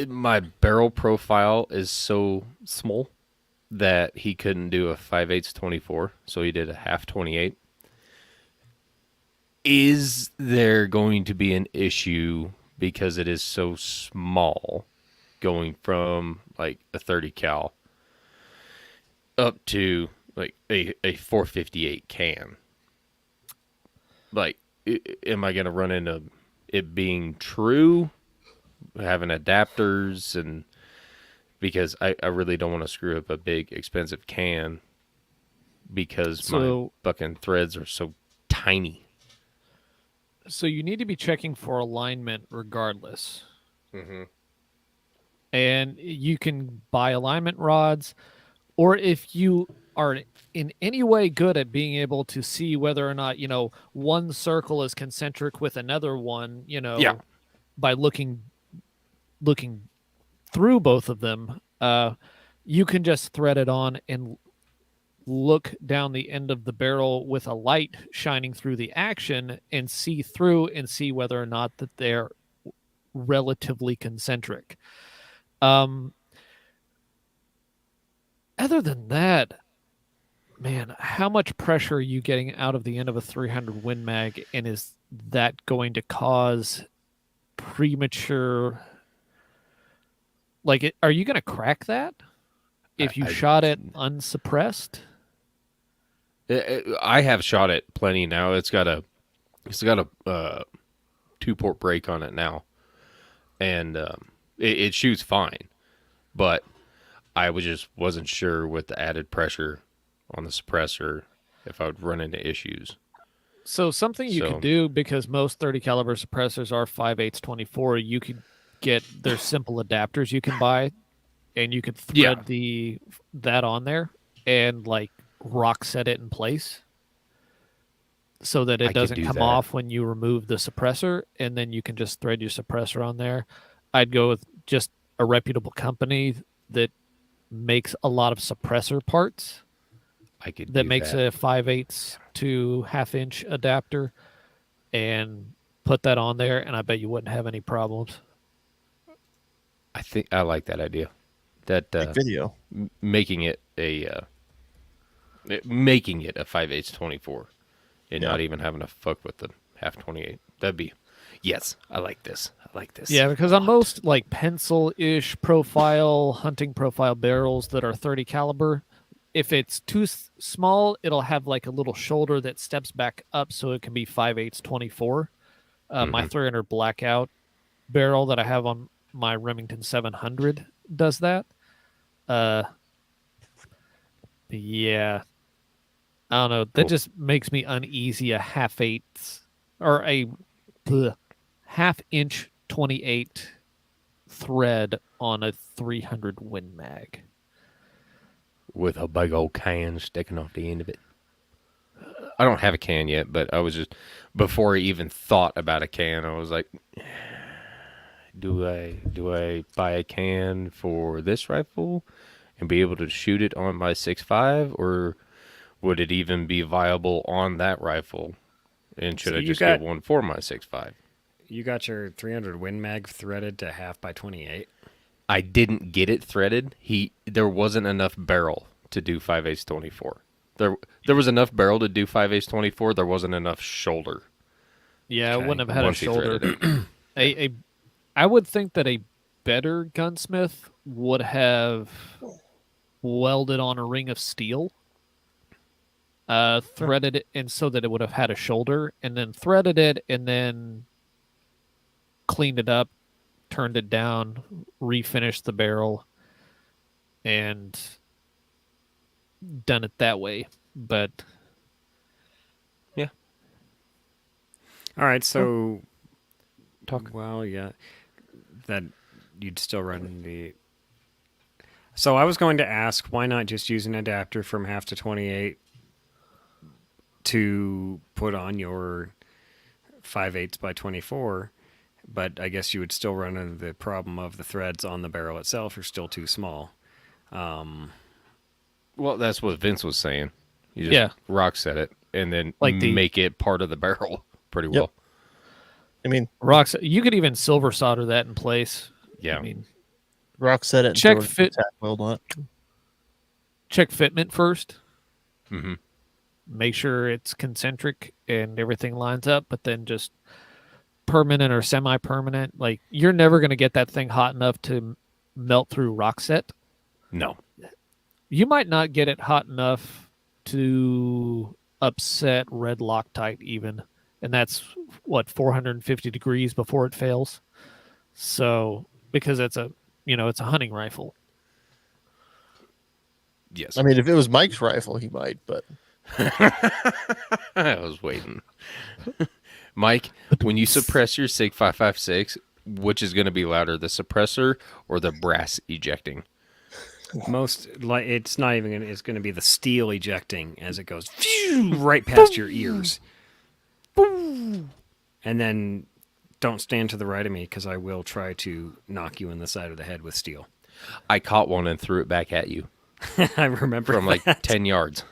my barrel profile is so small that he couldn't do a 5/8 24, so he did a half 28. Is there going to be an issue because it is so small going from like a 30 cal up to like a 458 can? Like, am I going to run into it being true, having adapters, and because I really don't want to screw up a big expensive can because my fucking threads are so tiny. So you need to be checking for alignment regardless. Mm-hmm. And you can buy alignment rods, or if you are in any way good at being able to see whether or not, one circle is concentric with another one, by looking through both of them, you can just thread it on and look down the end of the barrel with a light shining through the action and see through and see whether or not that they're relatively concentric. Other than that, man, how much pressure are you getting out of the end of a 300 Win Mag, and is that going to cause premature, like, are you going to crack that if you shot it unsuppressed? I have shot it plenty now. It's got a 2-port brake on it now, and it shoots fine. But I wasn't sure with the added pressure on the suppressor if I would run into issues. So something you could do, because most 30 caliber suppressors are 5/8 24, you could get there's simple adapters you can buy, and you could thread that on there and like rock set it in place so that it doesn't come off when you remove the suppressor, and then you can just thread your suppressor on there. I'd go with just a reputable company that makes a lot of suppressor parts. That makes a 5/8 to 1/2 inch adapter, and put that on there, and I bet you wouldn't have any problems. I think I like that idea. That video making it a Making it a 5/8 24 and Yeah. not even having to fuck with the half 28. That'd be, yes, I like this. I like this. Yeah, because on most like pencil-ish profile hunting profile barrels that are 30 caliber, if it's too small, it'll have like a little shoulder that steps back up, so it can be 5/8 24. My 300 blackout barrel that I have on my Remington 700 does that. Yeah, I don't know. That Cool. just makes me uneasy. A half-eighth or a bleh, half-inch 28 thread on a 300 Win Mag. With a big old can sticking off the end of it. I don't have a can yet, but I was just, before I even thought about a can, I was like, do I buy a can for this rifle and be able to shoot it on my 6.5, or would it even be viable on that rifle? And should So I you just got- get one for my 6.5? You got your 300 Win Mag threaded to half by 28. I didn't get it threaded. There wasn't enough barrel to do 5/8 24. There was enough barrel to do 5/8 24. There wasn't enough shoulder. Yeah, I Okay, wouldn't have had a once he shoulder. threaded it. I would think that a better gunsmith would have welded on a ring of steel, threaded it, and so that it would have had a shoulder, and then threaded it, and then cleaned it up, turned it down, refinished the barrel, and done it that way. But All right, so Talk. Well, yeah, that you'd still run the. So I was going to ask, why not just use an adapter from half to 28 to put on your 5/8 by 24? But I guess you would still run into the problem of the threads on the barrel itself are still too small. Well, that's what Vince was saying. You just Yeah. rock set it and then Like make it part of the barrel pretty well. I mean, rocks, you could even silver solder that in place. Yeah. I mean, rock set it and Check throw it fit- tack weld on it. check fitment first. Mm-hmm. Make sure it's concentric and everything lines up, but then just permanent or semi-permanent. Like, you're never going to get that thing hot enough to melt through rock set. No. You might not get it hot enough to upset red Loctite even, and that's what 450 degrees before it fails. So because it's a hunting rifle. Yes. I mean, if it was Mike's rifle, he might, but I was waiting. Mike, when you suppress your SIG 5.56, which is going to be louder, the suppressor or the brass ejecting? Most like it's not even gonna, it's going to be the steel ejecting as it goes right past your ears. And then don't stand to the right of me because I will try to knock you in the side of the head with steel. I caught one and threw it back at you I remember from like that. 10 yards.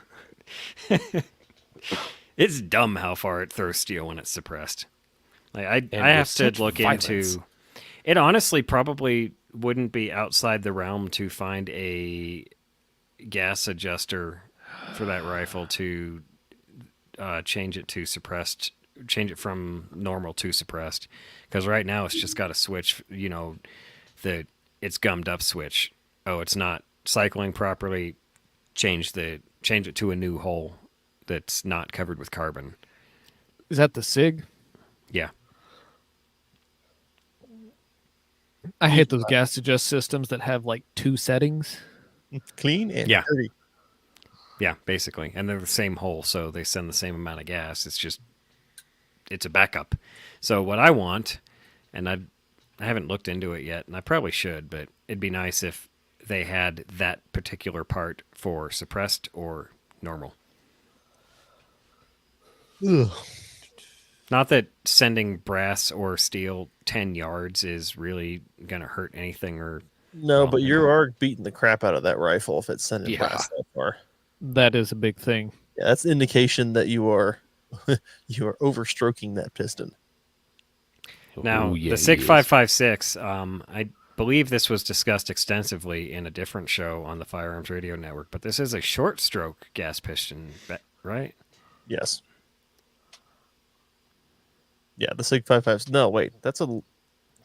It's dumb how far it throws steel when it's suppressed. Like I with have to such look violence. into. It honestly probably wouldn't be outside the realm to find a gas adjuster for that rifle to change it to suppressed, change it from normal to suppressed. Because right now it's just got a switch, it's gummed up switch. Oh, it's not cycling properly. Change it to a new hole that's not covered with carbon. Is that the SIG? Yeah. I hate those gas adjust systems that have like two settings. clean and Yeah. dirty. Yeah, basically. And they're the same hole, so they send the same amount of gas. It's a backup. So what I want, and I haven't looked into it yet, and I probably should, but it'd be nice if they had that particular part for suppressed or normal. Ugh. Not that sending brass or steel 10 yards is really going to hurt anything or No, Well, but you you know. are beating the crap out of that rifle if it's sending Yeah. brass that far. That is a big thing. Yeah, that's indication that you are you are overstroking that piston. Now, Ooh, yeah, the he SIG is. 556, I believe this was discussed extensively in a different show on the Firearms Radio Network, but this is a short stroke gas piston, right? Yes. Yeah, the Sig 55. No, wait, that's a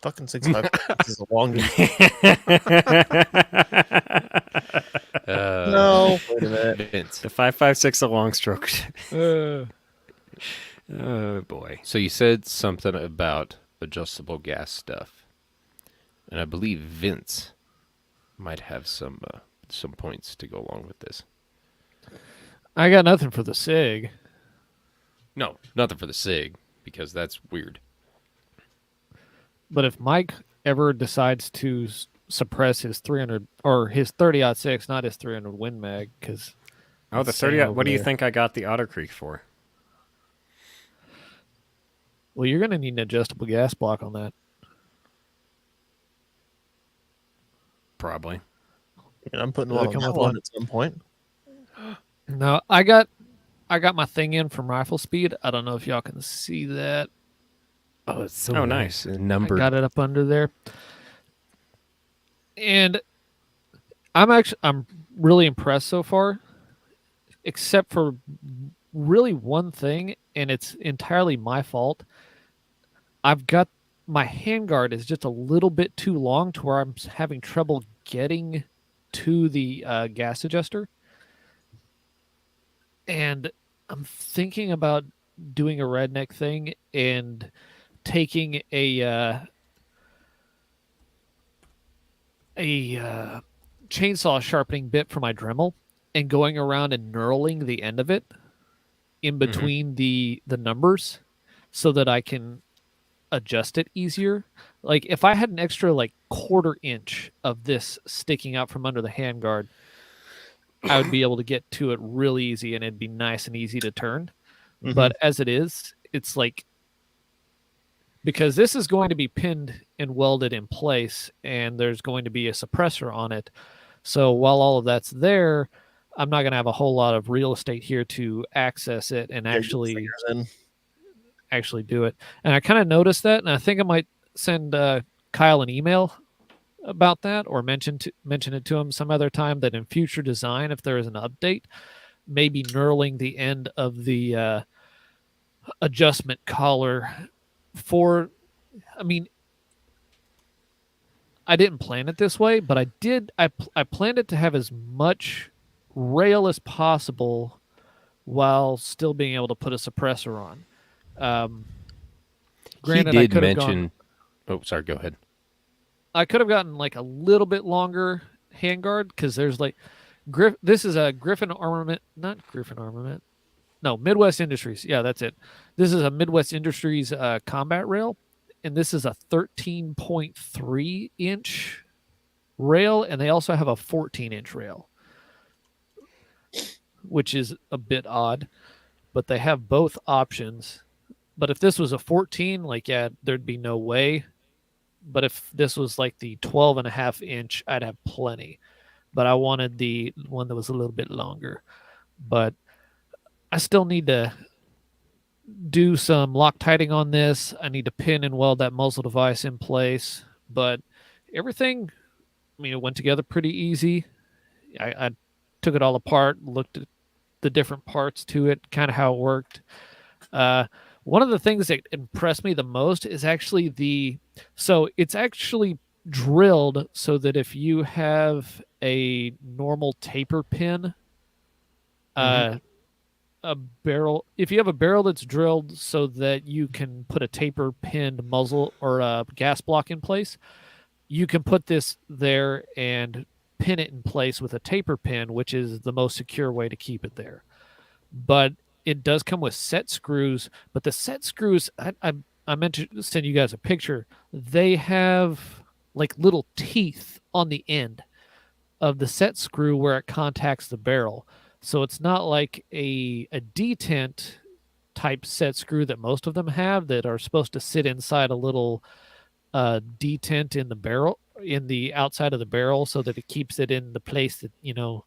fucking 6.5. This is a long gas. No, wait a minute. Vince. The 5.56 a long stroke. Uh, Oh boy. So you said something about adjustable gas stuff, and I believe Vince might have some points to go along with this. I got nothing for the SIG. No, nothing for the SIG because that's weird. But if Mike ever decides to suppress his 300 or his 30-06, not his 300 Win Mag, because Oh, the 30. What do you think I got the Otter Creek for? well, you're going to need an adjustable gas block on that. Probably. And I'm putting Did it one on come that with one one? at some point. No, I got my thing in from Rifle Speed. I don't know if y'all can see that. Oh, it's so Oh, nice. nice. Numbered. I got it up under there. And I'm really impressed so far, except for really one thing, and it's entirely my fault. I've got my handguard is just a little bit too long to where I'm having trouble getting to the gas adjuster. And I'm thinking about doing a redneck thing and taking a chainsaw sharpening bit for my Dremel and going around and knurling the end of it in between the numbers so that I can adjust it easier. Like if I had an extra like 1/4 inch of this sticking out from under the handguard, I would be able to get to it really easy and it'd be nice and easy to turn. Mhm. But as it is, it's like, because this is going to be pinned and welded in place and there's going to be a suppressor on it. So while all of that's there, I'm not going to have a whole lot of real estate here to access it and Yeah, get the actually fingers in. do it. And I kind of noticed that, and I think I might send Kyle an email about that, or mention it to him some other time, that in future design, if there is an update, maybe knurling the end of the adjustment collar for, I mean, I didn't plan it this way, but I planned it to have as much rail as possible while still being able to put a suppressor on. Granted, he I did could have mention. Oh, sorry. Go ahead. I could have gotten like a little bit longer handguard because there's like this is a Griffin Armament, not Griffin Armament. No, Midwest Industries. Yeah, that's it. This is a Midwest Industries combat rail, and this is a 13.3 inch rail, and they also have a 14-inch rail, which is a bit odd, but they have both options. But if this was a 14, like, yeah, there'd be no way. But if this was like the 12.5 inch, I'd have plenty. But I wanted the one that was a little bit longer. But I still need to do some Loctiting on this. I need to pin and weld that muzzle device in place. But everything, I mean, it went together pretty easy. I took it all apart, looked at the different parts to it, kind of how it worked. One of the things that impressed me the most is actually so it's actually drilled so that if you have a normal taper pin, a barrel, if you have a barrel that's drilled so that you can put a taper pinned muzzle or a gas block in place, you can put this there and pin it in place with a taper pin, which is the most secure way to keep it there. But it does come with set screws, but the set screws, I meant to send you guys a picture. They have like little teeth on the end of the set screw where it contacts the barrel. So it's not like a detent type set screw that most of them have that are supposed to sit inside a little detent in the barrel, in the outside of the barrel, so that it keeps it in the place that, you know,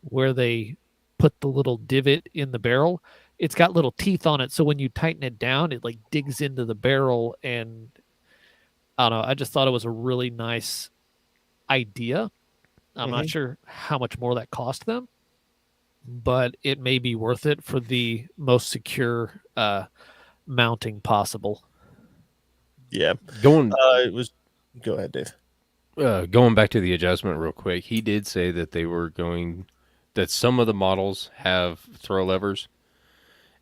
where they put the little divot in the barrel. It's got little teeth on it, so when you tighten it down, it like digs into the barrel. And I don't know, I just thought it was a really nice idea. I'm not sure how much more that cost them, but it may be worth it for the most secure mounting possible. Yeah. Going It was. Go ahead, Dave. going back to the adjustment real quick, he did say that that some of the models have throw levers,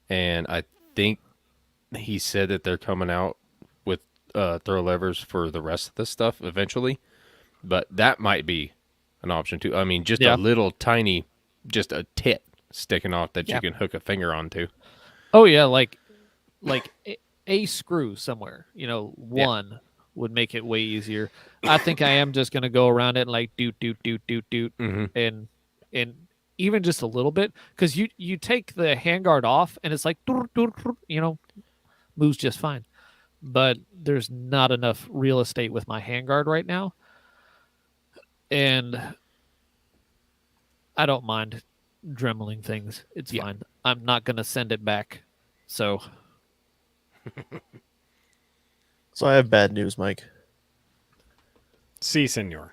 and I think he said that they're coming out with throw levers for the rest of the stuff eventually, but that might be an option too. I mean, just a little tiny, just a tit sticking off that you can hook a finger onto. Oh yeah, like a screw somewhere, one would make it way easier. I think I am just gonna go around it and like doot, and even just a little bit, because you take the handguard off and it's like moves just fine. But there's not enough real estate with my handguard right now, and I don't mind dremeling things. It's fine. I'm not gonna send it back. So I have bad news, Mike. Si, senor.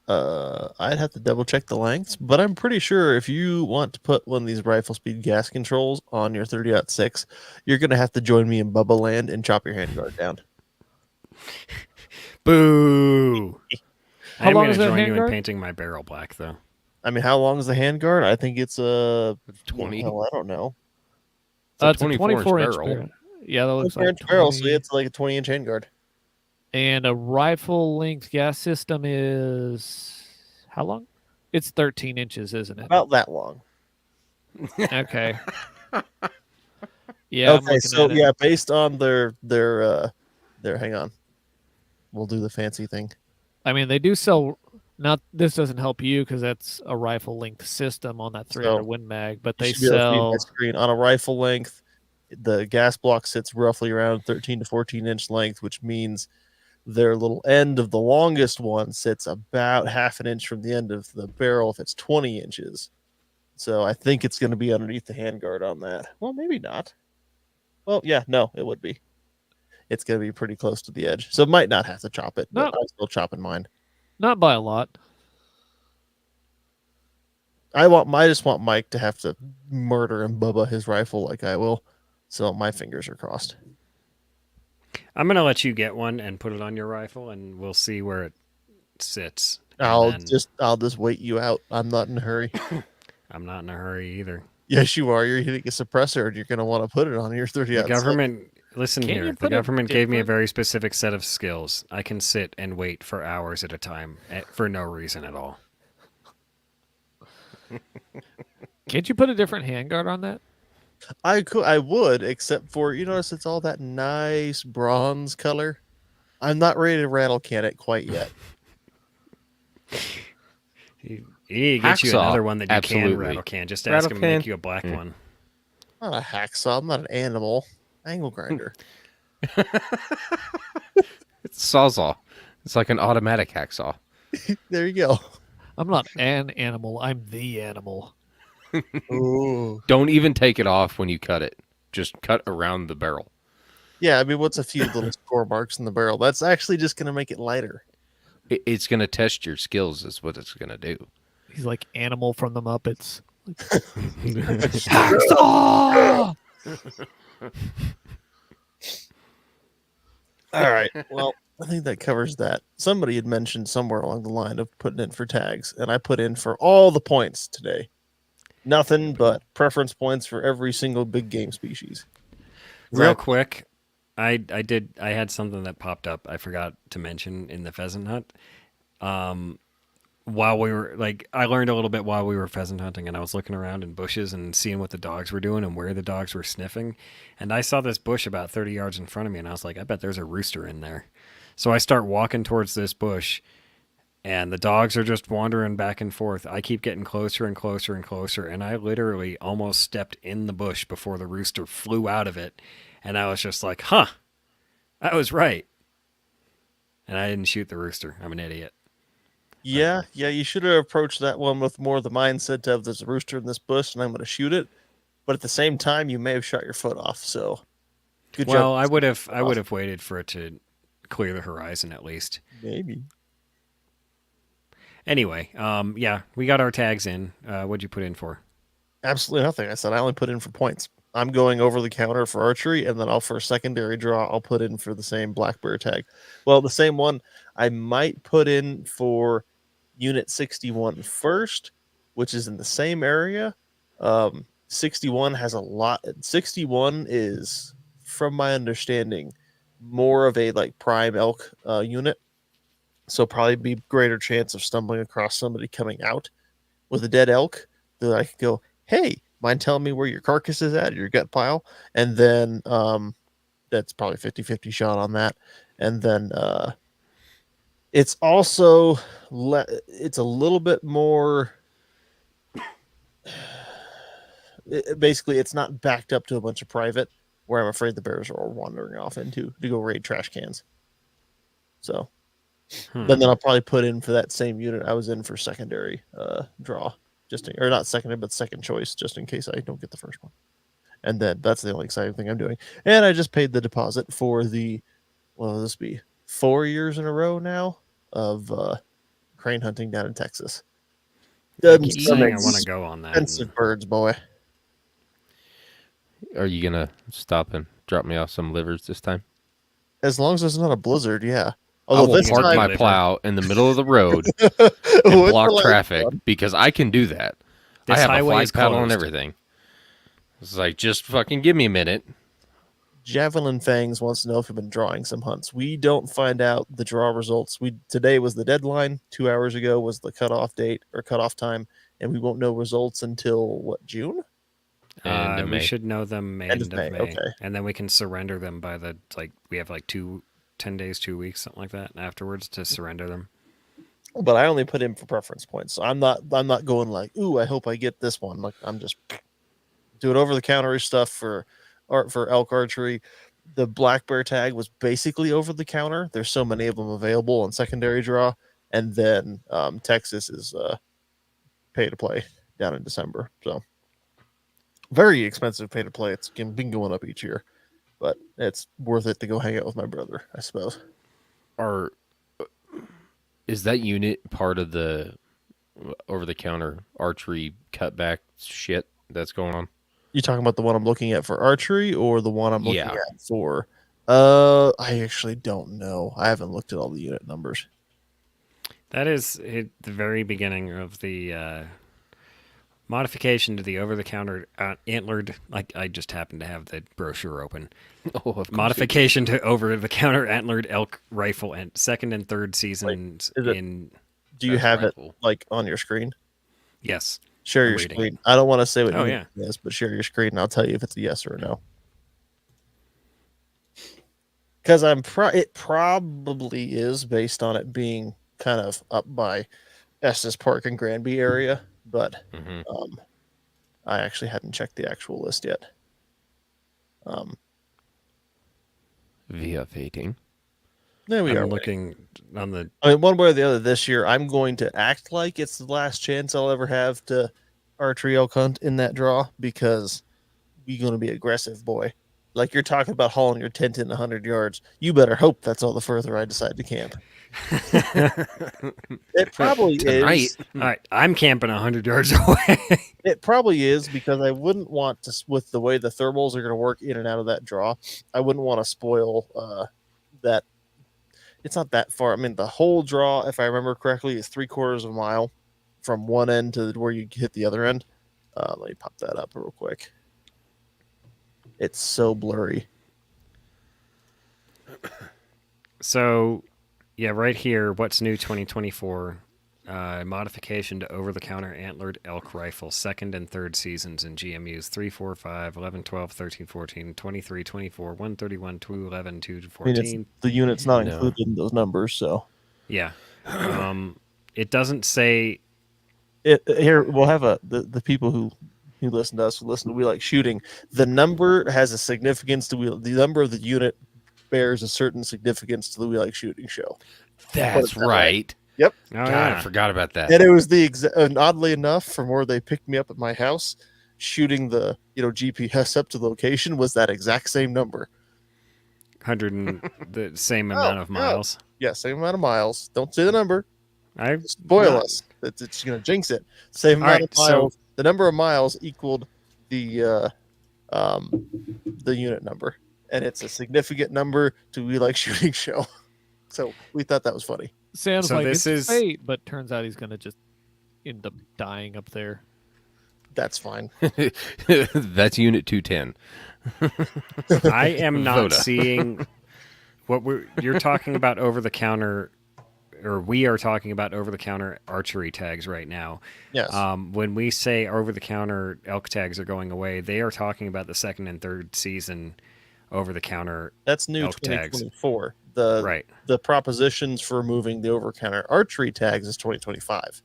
I'd have to double check the lengths, but I'm pretty sure if you want to put one of these rifle speed gas controls on your 30-06, you're going to have to join me in Bubba Land and chop your handguard down. Boo! I'm long going is to that join you in handguard? painting my barrel black, though. I mean, how long is the handguard? I think it's a 20. Hell, I don't know. It's a it's a 24-inch 24-inch barrel. barrel. Yeah, that looks 24 like inch barrel, so 20. it's like a 20-inch handguard. And a rifle length gas system is how long? It's 13 inches, isn't it? About that long. Okay. Yeah. I'm Okay, looking so at it. yeah, based on their hang on. We'll do the fancy thing. I mean, they do sell. Not this doesn't help you because that's a rifle length system on that 300 Win Mag, but You they should be able to see my sell. screen on a rifle length. The gas block sits roughly around 13 to 14-inch length, which means their little end of the longest one sits about half an inch from the end of the barrel if it's 20 inches. So I think it's going to be underneath the handguard on that. Well, maybe not. Well, yeah, no, it would be. It's going to be pretty close to the edge. So might not have to chop it, but No. I'm still chopping mine. Not by a lot. I just want Mike to have to murder and Bubba his rifle like I will. So my fingers are crossed. I'm going to let you get one and put it on your rifle, and we'll see where it sits. And I'll then- just wait you out. I'm not in a hurry. I'm not in a hurry either. Yes, you are. You're hitting a suppressor, and you're going to want to put it on your 30. The government, listen Can't here, you the put it government gave me a different? very specific set of skills. I can sit and wait for hours at a time for no reason at all. Can't you put a different handguard on that? I would, except for you notice it's all that nice bronze color. I'm not ready to rattle can it quite yet. You need to get you Hacksaw, another one that you can absolutely. rattle can. Just ask Rattle him to make can. you a black one. I'm not a hacksaw. I'm not an animal. Angle grinder. It's a sawzall. It's like an automatic hacksaw. There you go. I'm not an animal. I'm the animal. Ooh. Don't even take it off when you cut it. Just cut around the barrel. Yeah, I mean, what's a few little score marks in the barrel? That's actually just going to make it lighter. It's going to test your skills is what it's going to do. He's like Animal from the Muppets. All right. Well, I think that covers that. Somebody had mentioned somewhere along the line of putting in for tags, and I put in for all the points today. Nothing but preference points for every single big game species. Real quick, I had something that popped up I forgot to mention in the pheasant hunt. While we were I learned a little bit while we were pheasant hunting, and I was looking around in bushes and seeing what the dogs were doing and where the dogs were sniffing. And I saw this bush about 30 yards in front of me, and I was like, I bet there's a rooster in there. So I start walking towards this bush, and the dogs are just wandering back and forth. I keep getting closer and closer and closer, and I literally almost stepped in the bush before the rooster flew out of it. And I was just like, huh, I was right. And I didn't shoot the rooster. I'm an idiot. Yeah, you should have approached that one with more of the mindset of there's a rooster in this bush and I'm going to shoot it. But at the same time, you may have shot your foot off. So, good job. Well, I would have waited for it to clear the horizon at least. Maybe. Anyway, yeah, we got our tags in. What'd you put in for? Absolutely nothing. I said I only put in for points. I'm going over the counter for archery, and then for a secondary draw, I'll put in for the same black bear tag. Well, the same one I might put in for Unit 61 first, which is in the same area. 61 has a lot. 61 is, from my understanding, more of a like prime elk unit, so probably be greater chance of stumbling across somebody coming out with a dead elk that I could go, hey, mind telling me where your carcass is at, your gut pile? And then that's probably 50-50 shot on that. And then it's also it's a little bit more basically it's not backed up to a bunch of private where I'm afraid the bears are all wandering off into to go raid trash cans. So then I'll probably put in for that same unit I was in for secondary draw, or not secondary, but second choice, just in case I don't get the first one. And then that's the only exciting thing I'm doing. And I just paid the deposit for this be 4 years in a row now of crane hunting down in Texas. I keep saying I want to go on that. Expensive birds, boy. Are you gonna stop and drop me off some livers this time? As long as there's not a blizzard, yeah. I will park my plow in the middle of the road and block traffic because I can do that. I have a flag paddle and everything. It's like, just fucking give me a minute. Javelin Fangs wants to know if we've been drawing some hunts. We don't find out the draw results. Today was the deadline. 2 hours ago was the cutoff date or cutoff time, and we won't know results until what, June? We should know them end of May. Okay. And then we can surrender them by we have 10 days, 2 weeks, something like that afterwards to surrender them. But I only put in for preference points. So I'm not going like, ooh, I hope I get this one. Like, I'm just doing over the counter stuff for elk archery. The black bear tag was basically over the counter. There's so many of them available on secondary draw. And then Texas is pay to play down in December. So very expensive pay to play. It's been going up each year, but it's worth it to go hang out with my brother, I suppose. Is that unit part of the over-the-counter archery cutback shit that's going on? You talking about the one I'm looking at for archery or the one I'm looking at for? I actually don't know. I haven't looked at all the unit numbers. That is at the very beginning of the modification to the over-the-counter antlered. I just happen to have the brochure open. Oh, of course. Modification to over-the-counter antlered elk rifle and second and third seasons in. Do you have rifle. It on your screen? Yes. Share your screen. I don't want to say what it is, but share your screen and I'll tell you if it's a yes or a no. Because it probably is based on it being kind of up by Estes Park and Granby area, but I actually hadn't checked the actual list yet. Via fating. There we are. Looking on the. I mean, one way or the other this year, I'm going to act like it's the last chance I'll ever have to archery elk hunt in that draw because you're going to be aggressive, boy. Like you're talking about hauling your tent in 100 yards. You better hope that's all the further I decide to camp. It probably is. All right, I'm camping 100 yards away. It probably is because I wouldn't want to, with the way the thermals are going to work in and out of that draw, I wouldn't want to spoil that. It's not that far. I mean, the whole draw, if I remember correctly, is 3/4 of a mile from one end to where you hit the other end. Let me pop that up real quick. It's so blurry. So, yeah, right here, what's new 2024? Modification to over-the-counter antlered elk rifle, second and third seasons in GMUs 3, 4, 5, 11, 12, 13, 14, 23, 24, 131, 211, 214. The unit's not included in those numbers, so. Yeah. It doesn't say. Here, we'll have the people who listen to us, we like shooting. The number has a significance to the number of the unit bears a certain significance to the We Like Shooting show. That's right. Yep. Oh, God, yeah. I forgot about that. And it was and oddly enough, from where they picked me up at my house, shooting the GPS up to the location was that exact same number. 100 and the same amount of miles. Yeah, same amount of miles. Don't say the number. Spoil us. It's going to jinx it. Same amount of miles. The number of miles equaled the unit number, and it's a significant number to We Like Shooting show. So we thought that was funny. Sam's So like, this it's is- fate, but turns out he's going to just end up dying up there. That's fine. That's Unit 210. I am not Voda. seeing what you're talking about over the counter, or we are talking about over the counter archery tags right now. Yes. When we say over the counter elk tags are going away, they are talking about the second and third season over the counter. That's new elk tags. 2024. Right. The propositions for moving the over-counter archery tags is 2025.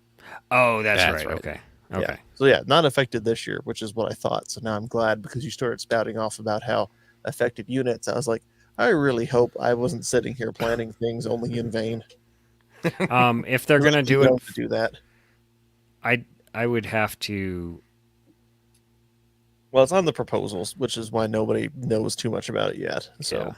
Oh, that's That's right. right. Okay. Yeah. Okay. So yeah, not affected this year, which is what I thought. So now I'm glad because you started spouting off about how affected units. I was like, I really hope I wasn't sitting here planning things only in vain. If they're gonna do it, To do that. I would have to. Well, it's on the proposals, which is why nobody knows too much about it yet. So. Yeah.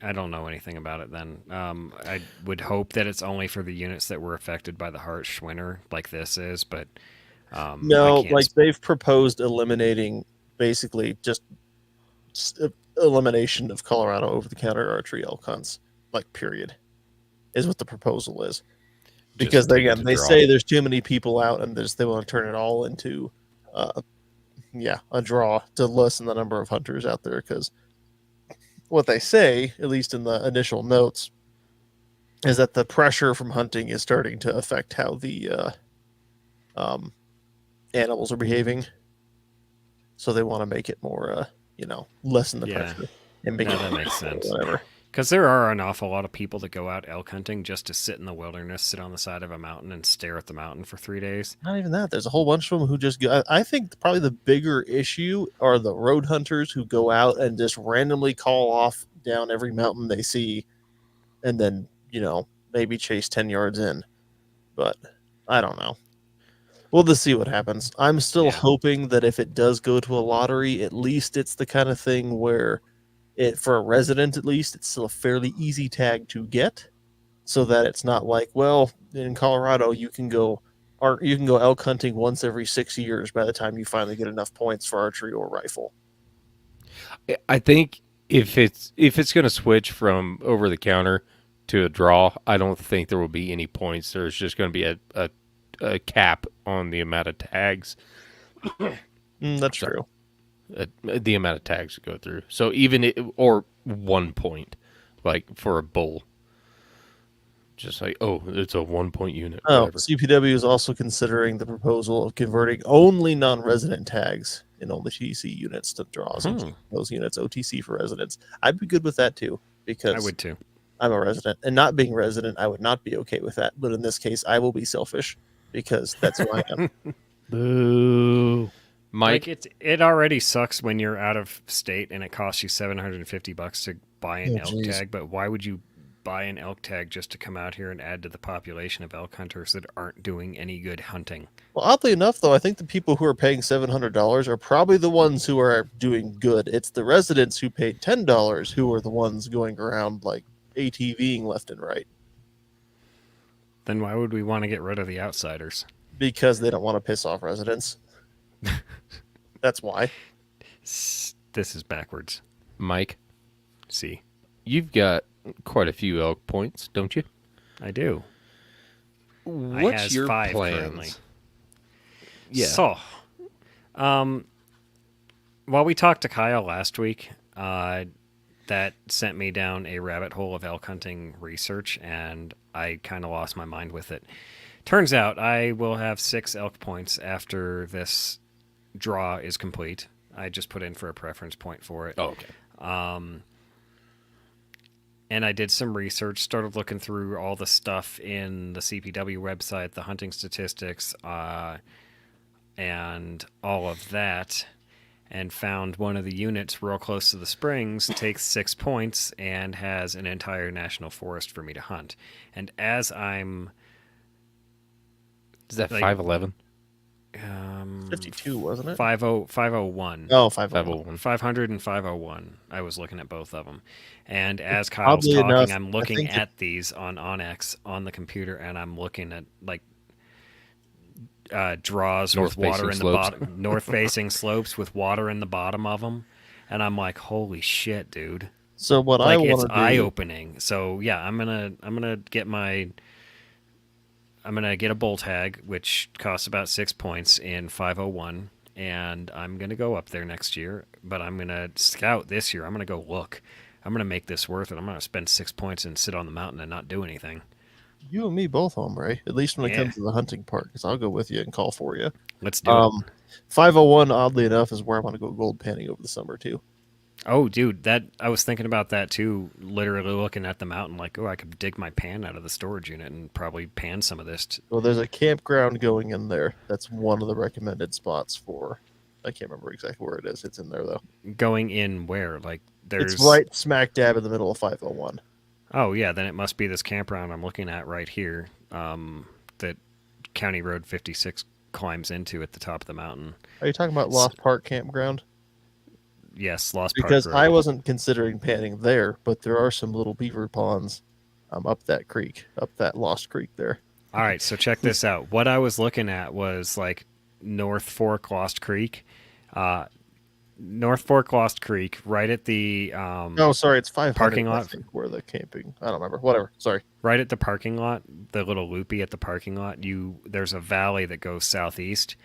I don't know anything about it then. I would hope that it's only for the units that were affected by the harsh winter like this is, but No, I can't like they've proposed eliminating basically just elimination of Colorado over-the-counter archery elk hunts, like period, is what the proposal is. Because Just again, they draw. say there's too many people out, and they want to turn it all into, a draw to lessen the number of hunters out there. Because what they say, at least in the initial notes, is that the pressure from hunting is starting to affect how the animals are behaving. So they want to make it more, lessen the pressure and make No, it that makes sense. whatever. Because there are an awful lot of people that go out elk hunting just to sit in the wilderness, sit on the side of a mountain, and stare at the mountain for 3 days. Not even that. There's a whole bunch of them who just go. I think probably the bigger issue are the road hunters who go out and just randomly call off down every mountain they see, and then maybe chase 10 yards in. But I don't know. We'll just see what happens. I'm still hoping that if it does go to a lottery, at least it's the kind of thing where for a resident, at least, it's still a fairly easy tag to get, so that it's not like, well, in Colorado, you can go elk hunting once every 6 years by the time you finally get enough points for archery or rifle. I think if it's going to switch from over the counter to a draw, I don't think there will be any points. There's just going to be a cap on the amount of tags. That's true. The amount of tags to go through. So or 1 point, like for a bull. Just like, it's a 1 point unit. Whatever. CPW is also considering the proposal of converting only non-resident tags in only TC units to draws. Those units OTC for residents. I'd be good with that too, because I would too. I'm a resident, and not being resident, I would not be okay with that. But in this case, I will be selfish because that's who I am. Boo. Mike, Like it already sucks when you're out of state and it costs you $750 to buy an elk tag. But why would you buy an elk tag just to come out here and add to the population of elk hunters that aren't doing any good hunting? Well, oddly enough, though, I think the people who are paying $700 are probably the ones who are doing good. It's the residents who paid $10 who are the ones going around like ATVing left and right. Then why would we want to get rid of the outsiders? Because they don't want to piss off residents. That's why. This is backwards. Mike, See, you've got quite a few elk points, don't you? I do. What's has your 5 plans? currently. Yeah. So, while we talked to Kyle last week, that sent me down a rabbit hole of elk hunting research, and I kind of lost my mind with it. Turns out I will have 6 elk points after this draw is complete. I just put in for a preference point for it. Oh, okay. And I did some research, started looking through all the stuff in the CPW website, the hunting statistics, and all of that, and found one of the units real close to the springs takes 6 points and has an entire national forest for me to hunt. And as I'm... Is that Like- 511? 52, wasn't it? 501. Oh, 501. 501. 500 and 501. I was looking at both of them. And as Kyle's Oddly talking, enough, I'm I looking think at these on Onyx on the computer, and I'm looking at like draws with water in the bottom, north-facing slopes with water in the bottom of them, and I'm like, holy shit, dude! So what Like I it's want to do, eye-opening. So yeah, I'm gonna get a bull tag, which costs about 6 points in 501, and I'm gonna go up there next year. But I'm gonna scout this year. I'm gonna go look. I'm gonna make this worth it. I'm gonna spend 6 points and sit on the mountain and not do anything. you and me both, hombre. At least when it Yeah. comes to the hunting part, because I'll go with you and call for you. Let's do it. 501, oddly enough, is where I want to go gold panning over the summer too. Oh, dude, that I was thinking about that too. Literally looking at the mountain, like, oh, I could dig my pan out of the storage unit and probably pan some of this. Well, there's a campground going in there. That's one of the recommended spots for. I can't remember exactly where it is. It's in there though. Going in where? Like, there's. It's right smack dab in the middle of 501. Oh yeah, then it must be this campground I'm looking at right here. That County Road 56 climbs into at the top of the mountain. Are you talking about Lost Park Campground? Yes, Lost Park Because Road. I wasn't considering panning there, but there are some little beaver ponds up that creek, up that Lost Creek there. All right, so check this out. What I was looking at was like North Fork Lost Creek. North Fork Lost Creek, right at the Oh, sorry, it's 500. parking I lot. think, where the camping. I don't remember. Whatever. Sorry. Right at the parking lot, the little loopy at the parking lot, there's a valley that goes southeast.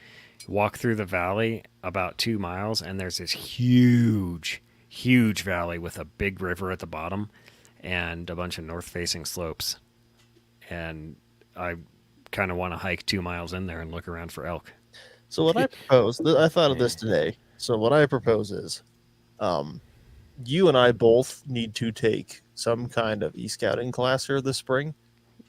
Walk through the valley about 2 miles, and there's this huge valley with a big river at the bottom and a bunch of north-facing slopes. And I kind of want to hike 2 miles in there and look around for elk. So what I propose, I thought of this today. So what I propose is, you and I both need to take some kind of e-scouting class here this spring.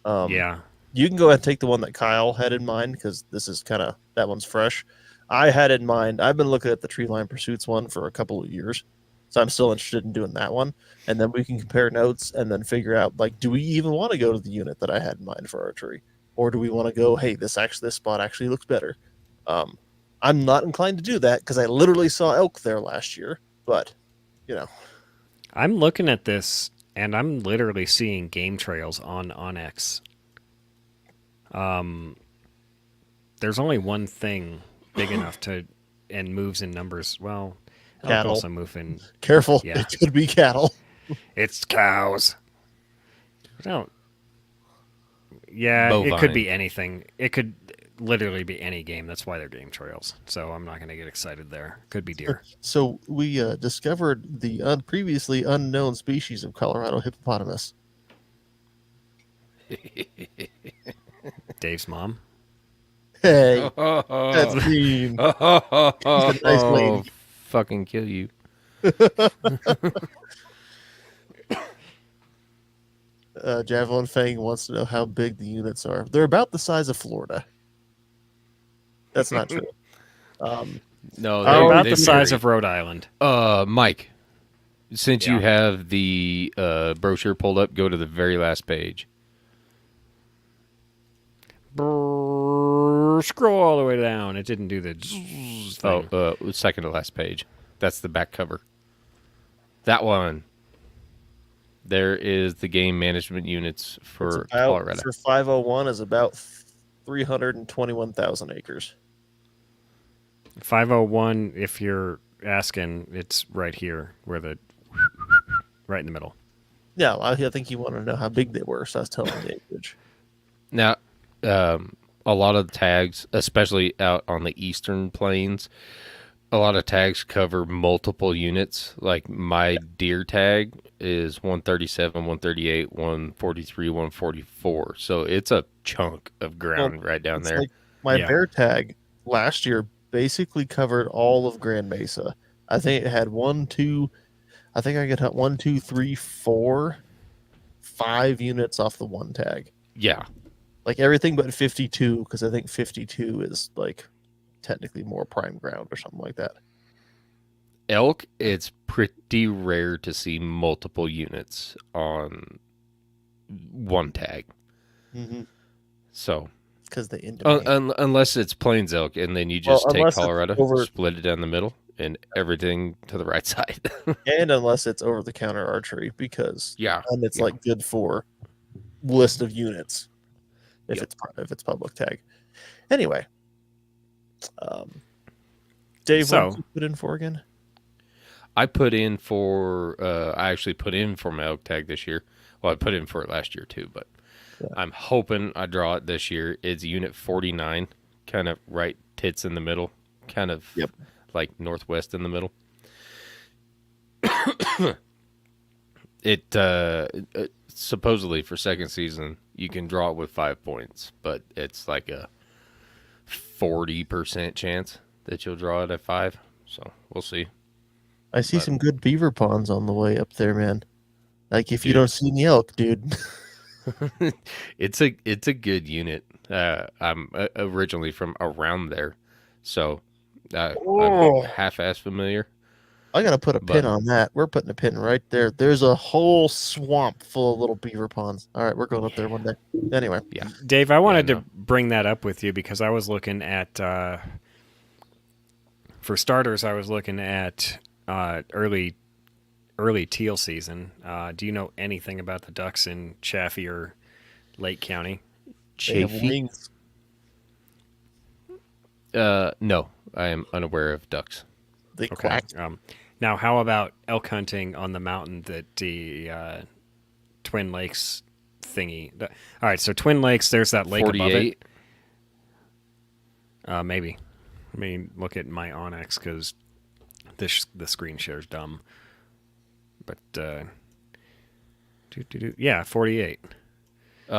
Yeah. You can go ahead and take the one that Kyle had in mind because this is that one's fresh. I had in mind, I've been looking at the Tree Line Pursuits one for a couple of years, so I'm still interested in doing that one. And then we can compare notes and then figure out, like, do we even want to go to the unit that I had in mind for archery, or do we want to go, hey, this spot actually looks better. I'm not inclined to do that because I literally saw elk there last year, but I'm looking at this, and I'm literally seeing game trails on Onyx. There's only one thing big enough and moves in numbers. Well, elk Cattle. also move in. Careful, Yeah. it could be cattle. It's cows. No. Yeah, Bovine. it could be anything. It could literally be any game. That's why they're game trails. So I'm not going to get excited there. Could be deer. So we discovered the previously unknown species of Colorado hippopotamus. Dave's mom. Hey, that's mean. She's a nice lady. Fucking kill you. Javelin Fang wants to know how big the units are. They're about the size of Florida. That's not true. No, They're about they the size vary. of Rhode Island. Mike, since you Yeah. have the brochure pulled up, go to the very last page. Scroll all the way down. It didn't do the zzz thing. Second to last page. That's the back cover. That one. There is the game management units for Colorado. For 501 is about 321,000 acres. 501, if you're asking, it's right here, right in the middle. Yeah, I think you want to know how big they were, so I was telling you the acreage. Now, a lot of the tags, especially out on the eastern plains, a lot of tags cover multiple units. Like my deer tag is 137, 138, 143, 144. So it's a chunk of ground right down It's there. like my Yeah. bear tag last year basically covered all of Grand Mesa. I think it had I think I could hunt 1, 2, 3, 4, 5 units off the one tag. Yeah. Like everything but 52, because I think 52 is like technically more prime ground or something like that. Elk, it's pretty rare to see multiple units on one tag. Mm-hmm. So because they in demand. Unless it's Plains elk, and then you just take unless it's Colorado, split it down the middle, and everything to the right side. And unless it's over the counter archery, because Yeah, and it's yeah. like good for list of units if Yep. it's public tag. Anyway, Dave, what did you put in for again? I put in for I actually put in for my elk tag this year. Well, I put in for it last year too, but I'm hoping I draw it this year. It's unit 49, kind of right tits in the middle, kind of like northwest in the middle. It supposedly for second season you can draw it with 5 points, but it's like a 40% chance that you'll draw it at 5. So we'll see. I see some good beaver ponds on the way up there, man. Like if you don't see any elk, dude. It's a good unit. I'm originally from around there, so I'm half-ass familiar. I gotta put a pin on that. We're putting a pin right there. There's a whole swamp full of little beaver ponds. All right, we're going up there one day. Anyway, Dave, I wanted to bring that up with you because I was looking at, for starters, I was looking at early teal season. Do you know anything about the ducks in Chaffee or Lake County? Chaffee? No, I am unaware of ducks. They quack. Now, how about elk hunting on the mountain that the Twin Lakes thingy? All right, so Twin Lakes, there's that lake 48? above it. Maybe. Let me look at my Onyx because the screen share's dumb. But, yeah, 48. There's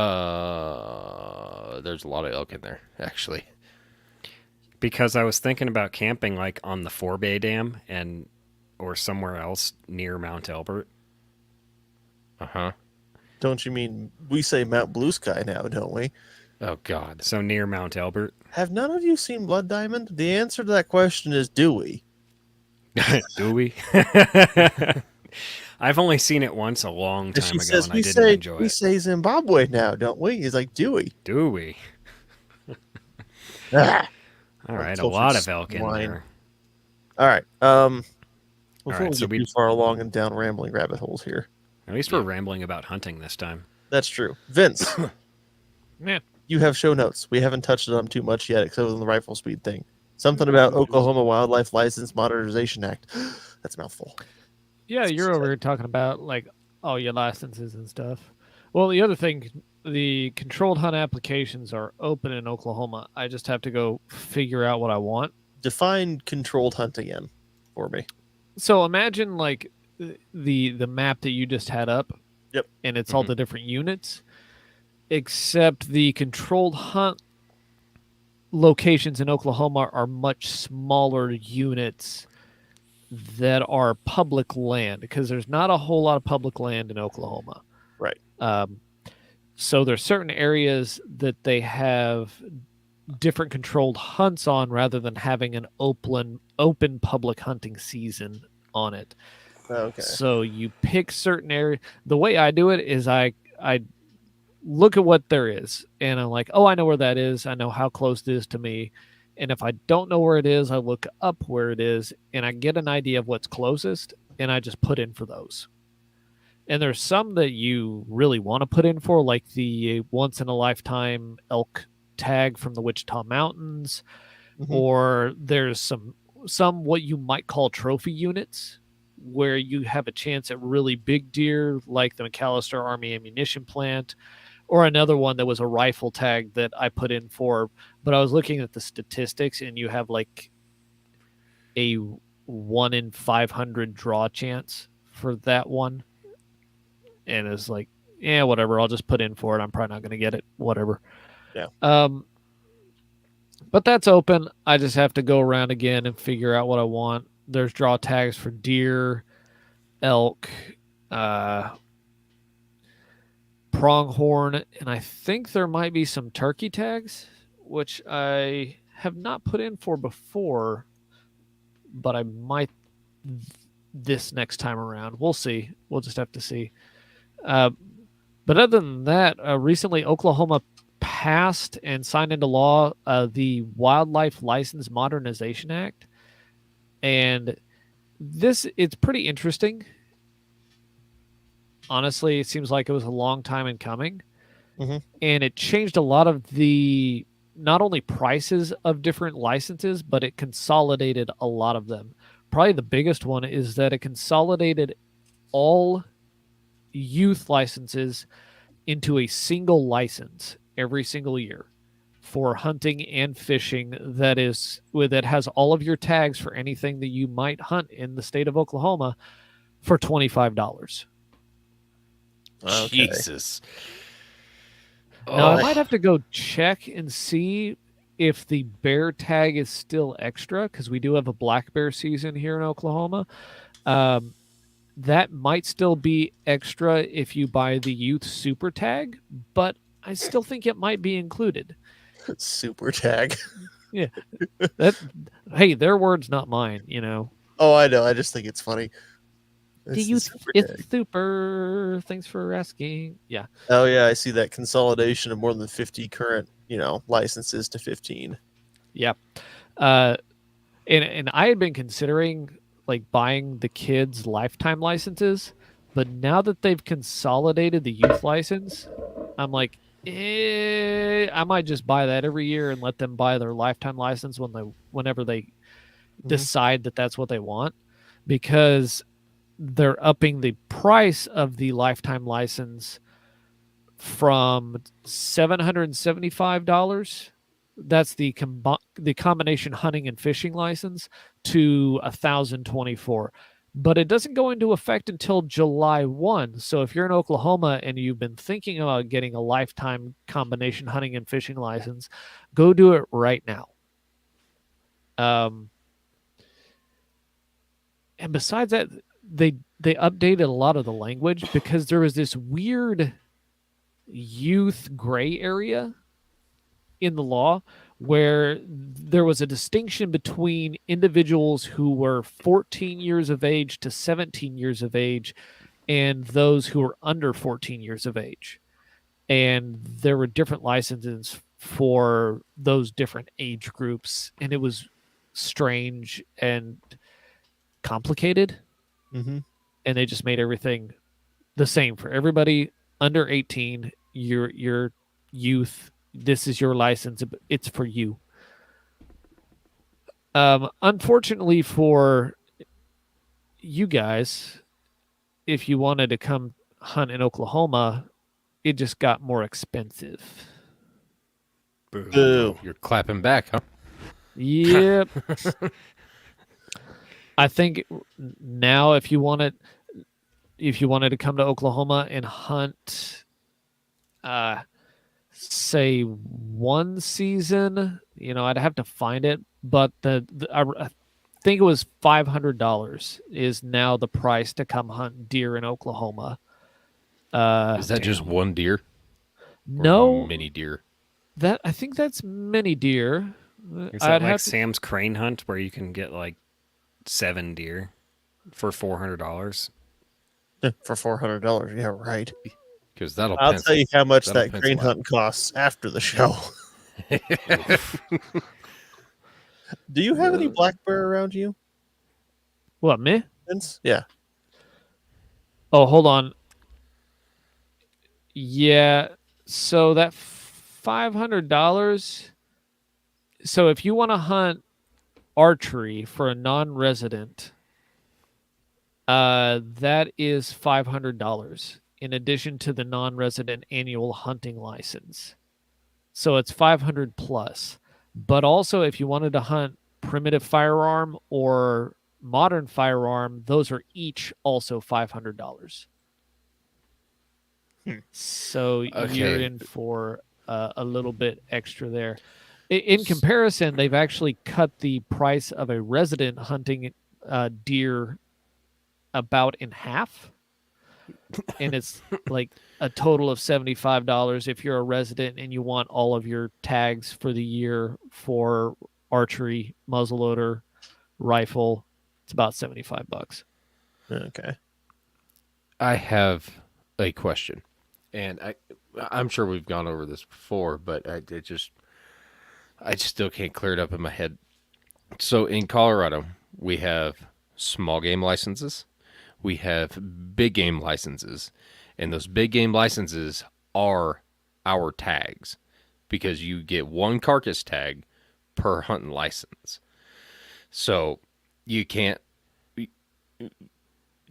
a lot of elk in there, actually. Because I was thinking about camping like on the Forebay Dam or somewhere else near Mount Elbert. Uh-huh. Don't you mean we say Mount Blue Sky now, don't we? Oh, God. So near Mount Elbert. Have none of you seen Blood Diamond? The answer to that question is do we? Do we? I've only seen it once a long time ago, and I didn't enjoy it. We say Zimbabwe now, don't we? He's like, do we? Do we? All right, a lot of elk in there. All right. Before right, we so get too far along and down rambling rabbit holes here. At least we're rambling about hunting this time. That's true. Vince, Man, you have show notes. We haven't touched on them too much yet, except for the rifle speed thing. Something about Oklahoma Wildlife License Modernization Act. That's a mouthful. yeah, you're over here talking about like all your licenses and stuff. Well, the other thing, the controlled hunt applications are open in Oklahoma. I just have to go figure out what I want. Define controlled hunt again for me. So imagine like the map that you just had up. Yep. And it's all the different units, except the controlled hunt locations in Oklahoma are much smaller units that are public land because there's not a whole lot of public land in Oklahoma. Right. So there's certain areas that they have different controlled hunts on rather than having an open public hunting season on it. Okay. So you pick certain areas. The way I do it is I look at what there is, and I'm like, oh, I know where that is. I know how close it is to me. And if I don't know where it is, I look up where it is, and I get an idea of what's closest, and I just put in for those. And there's some that you really want to put in for, like the once-in-a-lifetime elk tag from the Wichita Mountains, or there's some what you might call trophy units, where you have a chance at really big deer, like the McAllister Army Ammunition Plant, or another one that was a rifle tag that I put in for. But I was looking at the statistics, and you have like a 1 in 500 draw chance for that one. And it's like, yeah, whatever. I'll just put in for it. I'm probably not going to get it. Whatever. Yeah. But that's open. I just have to go around again and figure out what I want. There's draw tags for deer, elk, pronghorn, and I think there might be some turkey tags, which I have not put in for before, but I might this next time around. We'll see. We'll just have to see. But other than that, recently Oklahoma passed and signed into law the Wildlife License Modernization Act, and it's pretty interesting. Honestly, it seems like it was a long time in coming, Mhm. and it changed a lot of the not only prices of different licenses, but it consolidated a lot of them. Probably the biggest one is that it consolidated all youth licenses into a single license every single year for hunting and fishing that has all of your tags for anything that you might hunt in the state of Oklahoma for $25. Okay. Jesus. Now, I Oh, might have to go check and see if the bear tag is still extra, because we do have a black bear season here in Oklahoma. That might still be extra if you buy the youth super tag, but I still think it might be included. Super tag. That Hey, their words, not mine. You know, Oh, I know. I just think it's funny. the It's the youth super is tag. super. Thanks for asking. Yeah, Oh yeah, I see that consolidation of more than 50 current, licenses to 15. yeah. And I had been considering like buying the kids lifetime licenses, but now that they've consolidated the youth license, I'm like, I might just buy that every year and let them buy their lifetime license whenever they decide that that's what they want, because they're upping the price of the lifetime license from $775. That's the combination hunting and fishing license, to $1,024. But it doesn't go into effect until July 1. So if you're in Oklahoma and you've been thinking about getting a lifetime combination hunting and fishing license, go do it right now. And besides that, they updated a lot of the language, because there was this weird youth gray area in the law where there was a distinction between individuals who were 14 years of age to 17 years of age and those who were under 14 years of age. And there were different licenses for those different age groups, and it was strange and complicated. Mm-hmm. And they just made everything the same for everybody under 18. Your youth, this is your license, it's for you. Unfortunately for you guys, if you wanted to come hunt in Oklahoma, it just got more expensive. Boo. you're clapping back, huh? Yep. I think now if you wanted to come to Oklahoma and hunt say one season, I'd have to find it, but I think it was $500 is now the price to come hunt deer in Oklahoma. Is that just one deer? Or No, many deer? I think that's many deer. Is that like Sam's crane hunt where you can get like 7 deer for $400? For $400. Yeah, right. Because that'll. I'll tell you how much that'll that pencil crane out. hunt costs after the show. Do you have any black bear around you, What, me? Vince? Yeah. Oh, hold on. Yeah, so that $500. So if you want to hunt archery for a non-resident, that is $500 in addition to the non-resident annual hunting license. So it's 500 plus. But also, if you wanted to hunt primitive firearm or modern firearm, those are each also $500. So you're in for a little bit extra there. In comparison, they've actually cut the price of a resident hunting deer about in half. And it's like a total of $75 if you're a resident and you want all of your tags for the year for archery, muzzleloader, rifle. It's about $75. Okay. I have a question, and I'm sure we've gone over this before, but I still can't clear it up in my head. So in Colorado, we have small game licenses, we have big game licenses, and those big game licenses are our tags because you get one carcass tag per hunting license. So you can't,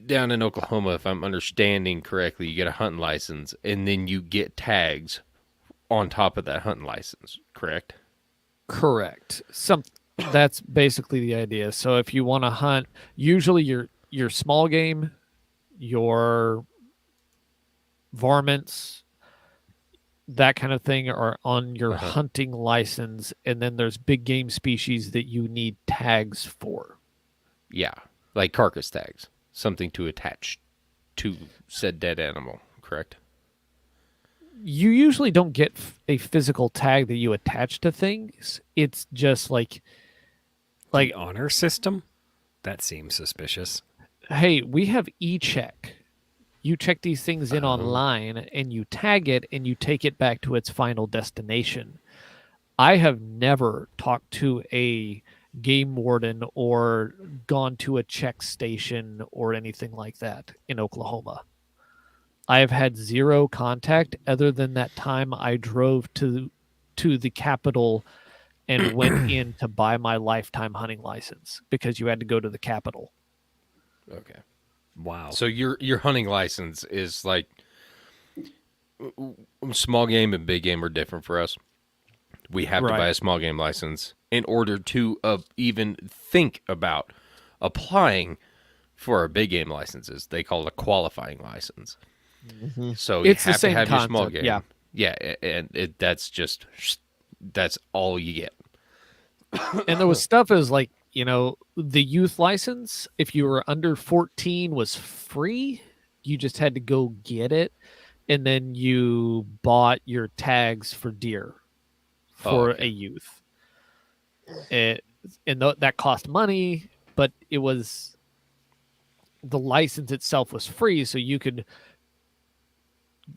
down in Oklahoma, if I'm understanding correctly, you get a hunting license and then you get tags on top of that hunting license, correct? Correct. That's basically the idea. So if you want to hunt, usually your small game, your varmints, that kind of thing are on your hunting license, and then there's big game species that you need tags for. Yeah, like carcass tags, something to attach to said dead animal, correct? You usually don't get a physical tag that you attach to things. It's just like The honor system? That seems suspicious. hey, we have e-check. You check these things in online and you tag it and you take it back to its final destination. I have never talked to a game warden or gone to a check station or anything like that in Oklahoma. I have had zero contact other than that time I drove to the Capitol and went in to buy my lifetime hunting license because you had to go to the Capitol. Okay. Wow. So your hunting license is like small game and big game are different for us. We have to Right. buy a small game license in order to even think about applying for our big game licenses. They call it a qualifying license. So It's you the have same to have your small concept, game. yeah. And that's all you get. And there was stuff as like, the youth license, if you were under 14, was free. You just had to go get it. And then you bought your tags for deer for a youth. That cost money, but it was the license itself was free. So you could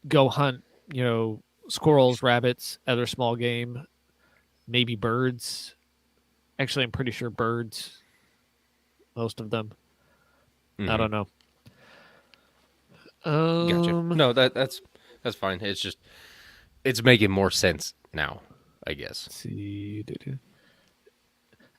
go hunt, squirrels, rabbits, other small game, maybe birds. Actually, I'm pretty sure birds. Most of them. I don't know. Gotcha. No, that's fine. It's just it's making more sense now, I guess. Let's see.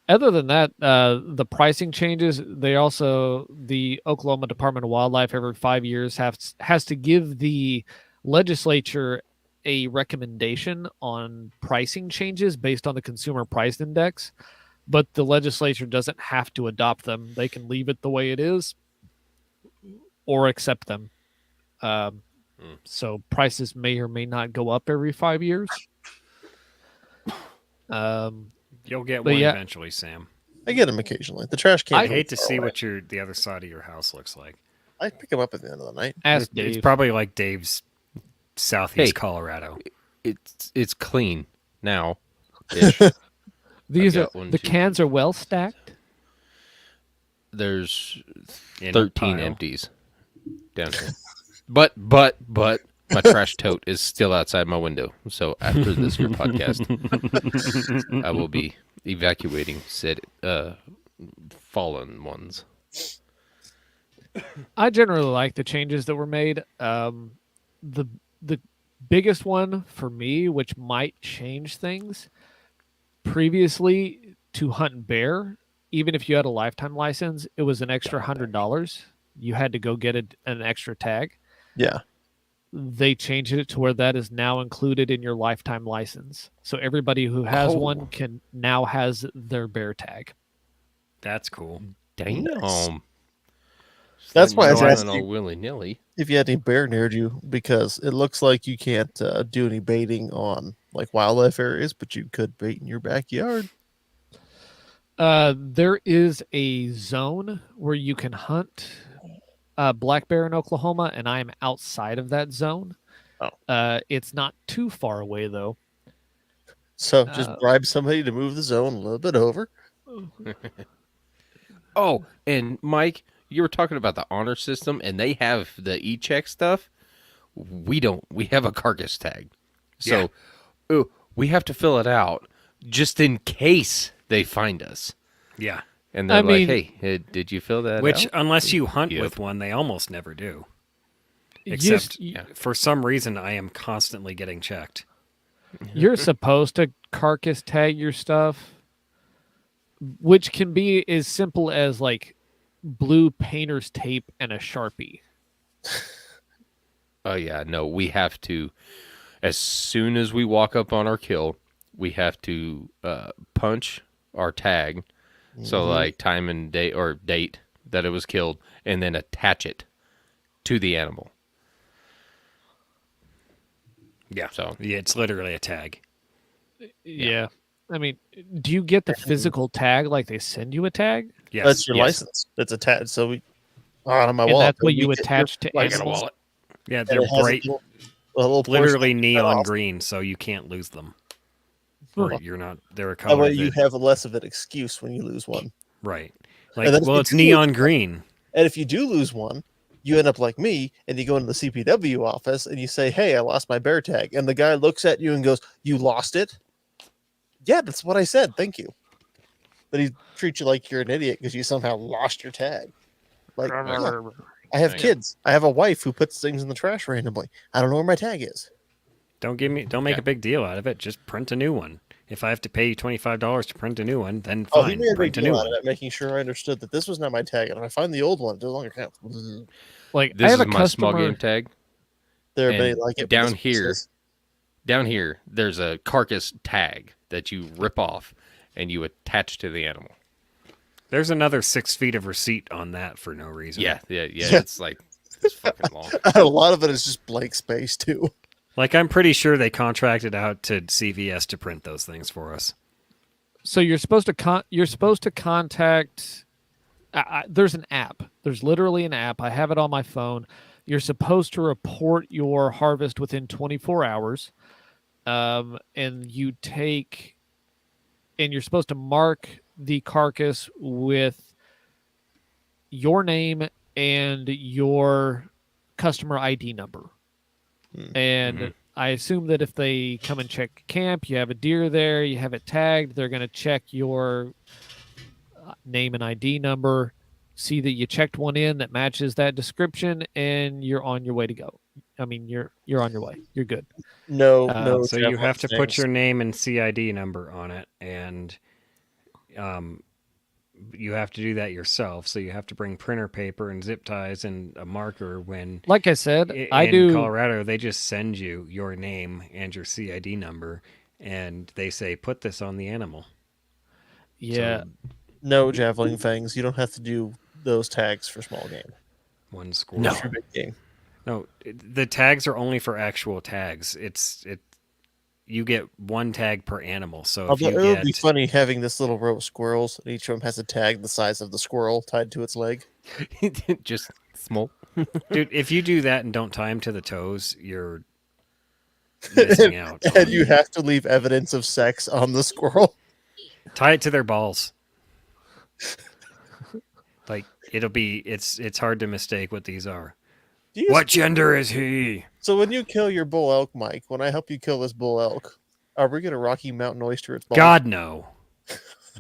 Other than that, the pricing changes. The Oklahoma Department of Wildlife every 5 years has to give the legislature a recommendation on pricing changes based on the Consumer Price Index. But the legislature doesn't have to adopt them. They can leave it the way it is or accept them. So prices may or may not go up every 5 years. You'll get but one yeah. eventually, Sam. I get them occasionally. The trash can. I hate to see what the other side of your house looks like. I pick them up at the end of the night. Ask It's Dave. probably like Dave's southeast Hey. Colorado. It's clean now. These I've are got one, the two, cans are well stacked. There's In a 13 pile. empties down here. But my trash tote is still outside my window. So after this here podcast, I will be evacuating said fallen ones. I generally like the changes that were made. The biggest one for me, which might change things, previously to hunt bear, even if you had a lifetime license, it was an extra $100. You had to go get an extra tag. Yeah. They changed it to where that is now included in your lifetime license. So everybody who has one can now has their bear tag. That's cool. Damn. Nice. That's why I was Running asking all you willy nilly. if you had any bear near you, because it looks like you can't do any baiting on like wildlife areas, but you could bait in your backyard. There is a zone where you can hunt black bear in Oklahoma, and I am outside of that zone. Oh. It's not too far away, though. So just bribe somebody to move the zone a little bit over. Oh, and Mike, you were talking about the honor system, and they have the e-check stuff. we don't. We have a carcass tag, so we have to fill it out just in case they find us. Yeah. And they're I like, mean- "Hey, did you fill that Which, out?" unless you hunt Yep. with one, they almost never do. Yes, Except for some reason, I am constantly getting checked. you're supposed to carcass tag your stuff, which can be as simple as like blue painter's tape and a Sharpie. Oh yeah, no, we have to. As soon as we walk up on our kill, we have to punch our tag, so like time and date or date that it was killed, and then attach it to the animal. Yeah. So Yeah, it's literally a tag. Yeah. I mean, do you get the physical tag like they send you a tag? Yes. That's your yes. license. It's attached. So we on my And wallet. that's what we you get your attach to license, animals? Yeah, and they're it has a bright, little portion literally cut neon off. green, so you can't lose them. Huh. Or you're not. They're a That color. way you that- have less of an excuse when you lose one. right. And Like, then if well, you it's do neon lose- green. And if you do lose one, you end up like me, and you go into the CPW office and you say, "Hey, I lost my bear tag," and the guy looks at you and goes, "You lost it?" Yeah, that's what I said. Thank you. But he treats you like you're an idiot because you somehow lost your tag. Like, yeah, I have Yeah. kids. I have a wife who puts things in the trash randomly. I don't know where my tag is. Don't make Okay. a big deal out of it. Just print a new one. If I have to pay you $25 to print a new one, then Oh, he fine, made a big print a deal new out of one. it, making sure I understood that this was not my tag, and if I find the old one, it no longer counts. Like I this have is a my small customer. game tag. There, And but like it. but down this here- is- Down here, there's a carcass tag that you rip off and you attach to the animal. There's another 6 feet of receipt on that for no reason. Yeah. Yeah. It's like it's fucking long. a lot of it is just blank space too. Like, I'm pretty sure they contracted out to CVS to print those things for us. So you're supposed to contact. There's an app. There's literally an app. I have it on my phone. You're supposed to report your harvest within 24 hours, and you're supposed to mark the carcass with your name and your customer ID number. And Mhm. I assume that if they come and check camp, you have a deer there, you have it tagged, they're going to check your name and ID number, see that you checked one in that matches that description, and you're on your way to go. I mean, you're on your way. You're good. No, no So you have to put your name and CID number on it, and you have to do that yourself. So you have to bring printer paper and zip ties and a marker. When Like I said, in Colorado, they just send you your name and your CID number, and they say put this on the animal. Yeah. So No javelin fangs. You don't have to do those tags for small game. one squirrel. No. For big game. No, the tags are only for actual tags. You get one tag per animal. So if Although you it would be get funny having this little row of squirrels, and each of them has a tag the size of the squirrel tied to its leg. Just small. dude, if you do that and don't tie them to the toes, you're missing out. And you have to leave evidence of sex on the squirrel. Tie it to their balls. Like it's hard to mistake what these are. Do you What gender is he? So when you kill your bull elk, Mike, when I help you kill this bull elk, are we gonna Rocky Mountain oyster its balls? God no.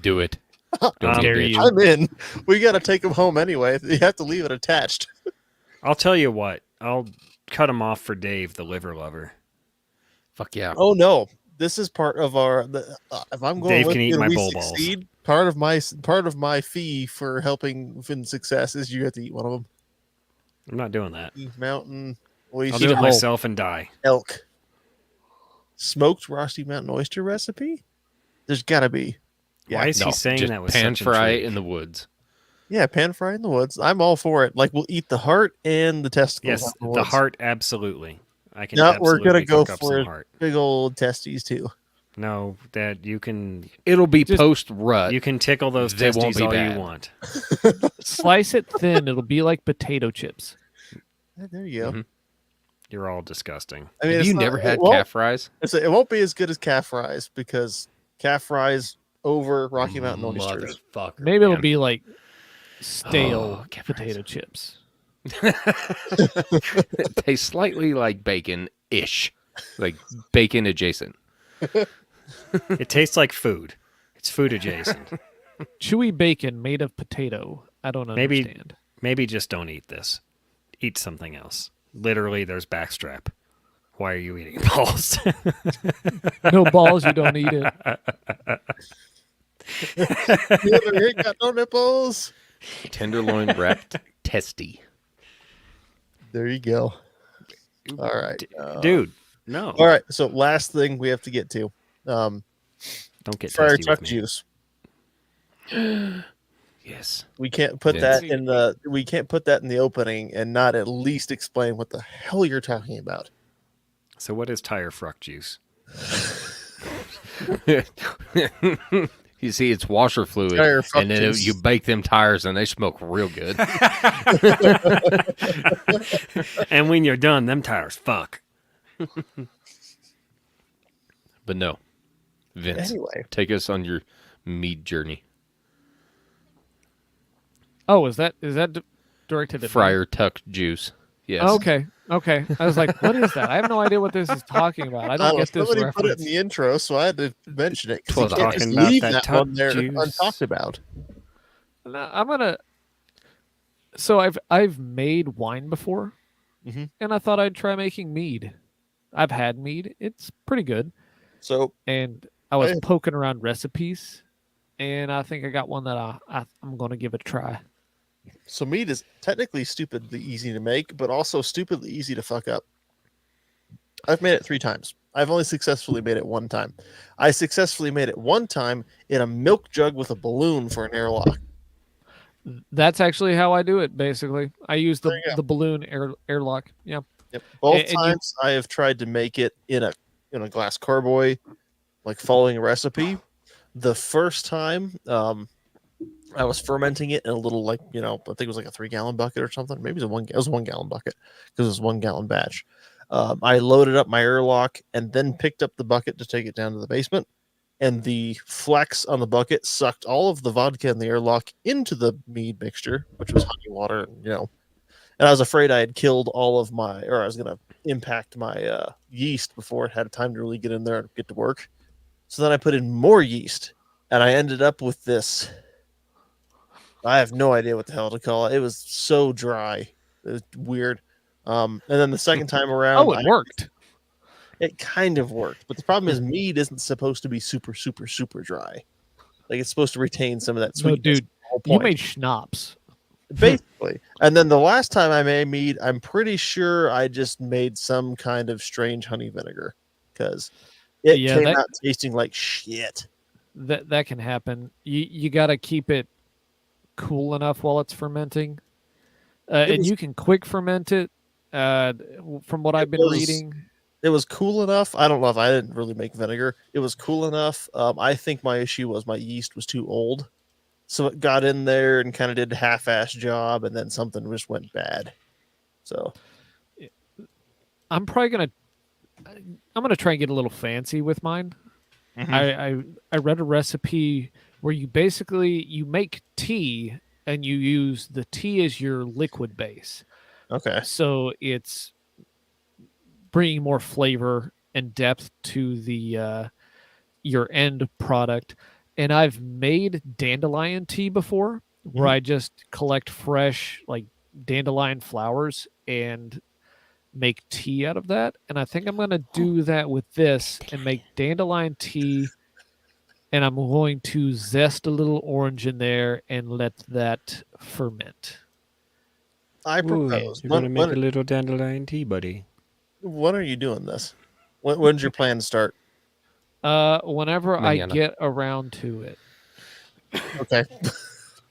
Do it. Don't be a dare bitch. you. I'm in. We gotta take him home anyway. You have to leave it attached. I'll tell you what. I'll cut him off for Dave, the liver lover. Fuck yeah. Oh no, this is part of our. If I'm going Dave with can eat you and my we bull balls. succeed, part of my fee for helping Finn's success is you have to eat one of them. I'm not doing that. Mountain I'll oyster do it whole. myself and die. elk smoked Rocky Mountain oyster recipe. There's gotta be. Why is No, he saying just that with pan such fry intrigue? in the woods. Yeah, pan fry in the woods. I'm all for it. Like we'll eat the heart and the testicles. Yes, out in the woods. heart, absolutely. I can. No, we're absolutely gonna go cook up for some it. heart. Big old testes too. No, Dad, you can It'll be Just- post rut. you can tickle those They won't testes be all bad. you want. Slice it thin. It'll be like potato chips. Yeah, there you go. Mhm. You're all disgusting. I mean, Have it's you not- never had it won't- calf fries? It won't be as good as calf fries because calf fries over Rocky Mountain oysters. Motherfucker. Maybe it'll man. be like stale Oh, calf fries. potato chips. It tastes slightly like bacon-ish, like bacon adjacent. It tastes like food. It's food adjacent. Chewy bacon made of potato. I don't Maybe- understand. Maybe just don't eat this. Eat something else. Literally, there's backstrap. Why are you eating balls? No balls, you don't eat it. The other ain't got no nipples. Tenderloin wrapped testy. There you go. All right. Dude, no. All right. So last thing we have to get to. Don't get Fire testy truck with me. juice. Yes. We can't put that in the opening and not at least explain what the hell you're talking about. So what is tire fruck juice? You see, it's washer fluid, Tire fruck and then juice. you bake them tires, and they smoke real good. And when you're done, them tires fuck. But no, Vince, Anyway. take us on your mead journey. Oh, is that directed at me? Friar Tuck juice. Yes. Okay. I was like, what is that? I have no idea what this is talking about. I don't get this Somebody reference. put it in the intro, so I had to mention it. 'Cause Well, you can't just talking about leave that that tuck one there juice. untalked about. Now, I'm gonna. So I've made wine before, Mhm. and I thought I'd try making mead. I've had mead; it's pretty good. So And I was Hey. poking around recipes, and I think I got one that I'm gonna give it a try. meat is technically stupidly easy to make, but also stupidly easy to fuck up. I've made it 3 times. I've only successfully made it 1 time. I successfully made it 1 time in a milk jug with a balloon for an airlock. That's actually how I do it. Basically, I use There you go. the balloon airlock. Yeah. Yep. Both And you- times I have tried to make it in a glass carboy, like following a recipe. The first time, I was fermenting it in a little I think it was like a 3-gallon bucket or something. Maybe it was a 1-gallon bucket because it was 1-gallon batch. I loaded up my airlock and then picked up the bucket to take it down to the basement. And the flex on the bucket sucked all of the vodka in the airlock into the mead mixture, which was honey water, And I was afraid I had killed all of I was going to impact my yeast before it had time to really get in there and get to work. So then I put in more yeast, and I ended up with this. I have no idea what the hell to call it. It was so dry. It was weird. And then the second time around, Oh, it worked. It kind of worked, but the problem is mead isn't supposed to be super, super, super dry. Like it's supposed to retain some of that No, sweetness. dude, you made schnapps. Basically. And then the last time I made mead, I'm pretty sure I just made some kind of strange honey vinegar because it came out tasting like shit. That can happen. You got to keep it cool enough while it's fermenting, and you can quick ferment it. From what I've been reading, it was cool enough. I don't know if I didn't really make vinegar. It was cool enough. I think my issue was my yeast was too old. So it got in there and kind of did a half-ass job, and then something just went bad. So I'm gonna try and get a little fancy with mine. Mhm. I read a recipe where you make tea and you use the tea as your liquid base. Okay. So it's bringing more flavor and depth to the your end product. And I've made dandelion tea before, where I just collect fresh like dandelion flowers and make tea out of that. And I think I'm going to do that with this and make dandelion tea. And I'm going to zest a little orange in there and let that ferment. I propose. You're going to make a little dandelion tea, buddy. When are you doing this? When's your plan to start? Whenever I Mañana. get around to it. Okay.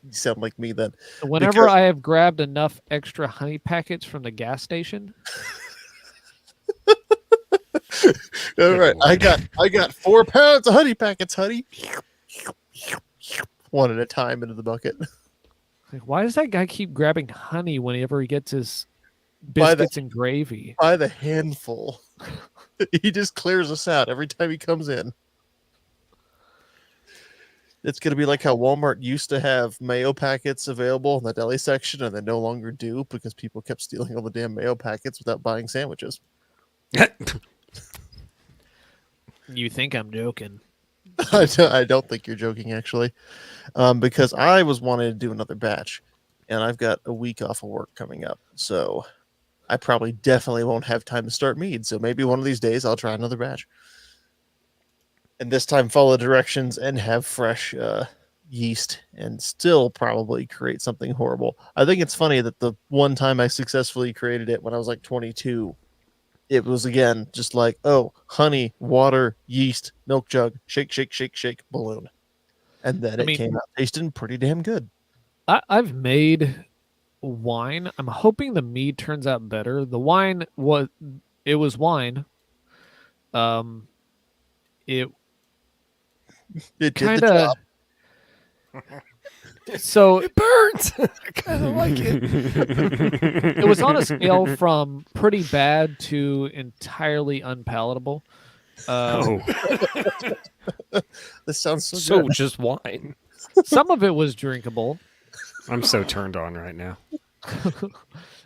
You sound like me then. Whenever I have grabbed enough extra honey packets from the gas station. All right. I got 4 pounds of honey packets, honey. One at a time into the bucket. Like, why does that guy keep grabbing honey whenever he gets his By the- biscuits and gravy? By the handful. He just clears us out every time he comes in. It's going to be like how Walmart used to have mayo packets available in the deli section, and they no longer do because people kept stealing all the damn mayo packets without buying sandwiches. You think I'm joking? I don't think you're joking, actually, because I was wanting to do another batch, and I've got a week off of work coming up, so I probably definitely won't have time to start mead. So maybe one of these days I'll try another batch, and this time follow directions and have fresh yeast, and still probably create something horrible. I think it's funny that the one time I successfully created it when I was like 22. It was again just like, oh, honey, water, yeast, milk jug, shake, shake, shake, shake, balloon. And then it came out tasting pretty damn good. I've made wine. I'm hoping the mead turns out better. The wine was wine. It It kind of so It burns. I kind of like it. it was on a scale from pretty bad to entirely unpalatable. This sounds so So good. just wine. Some of it was drinkable. I'm so turned on right now.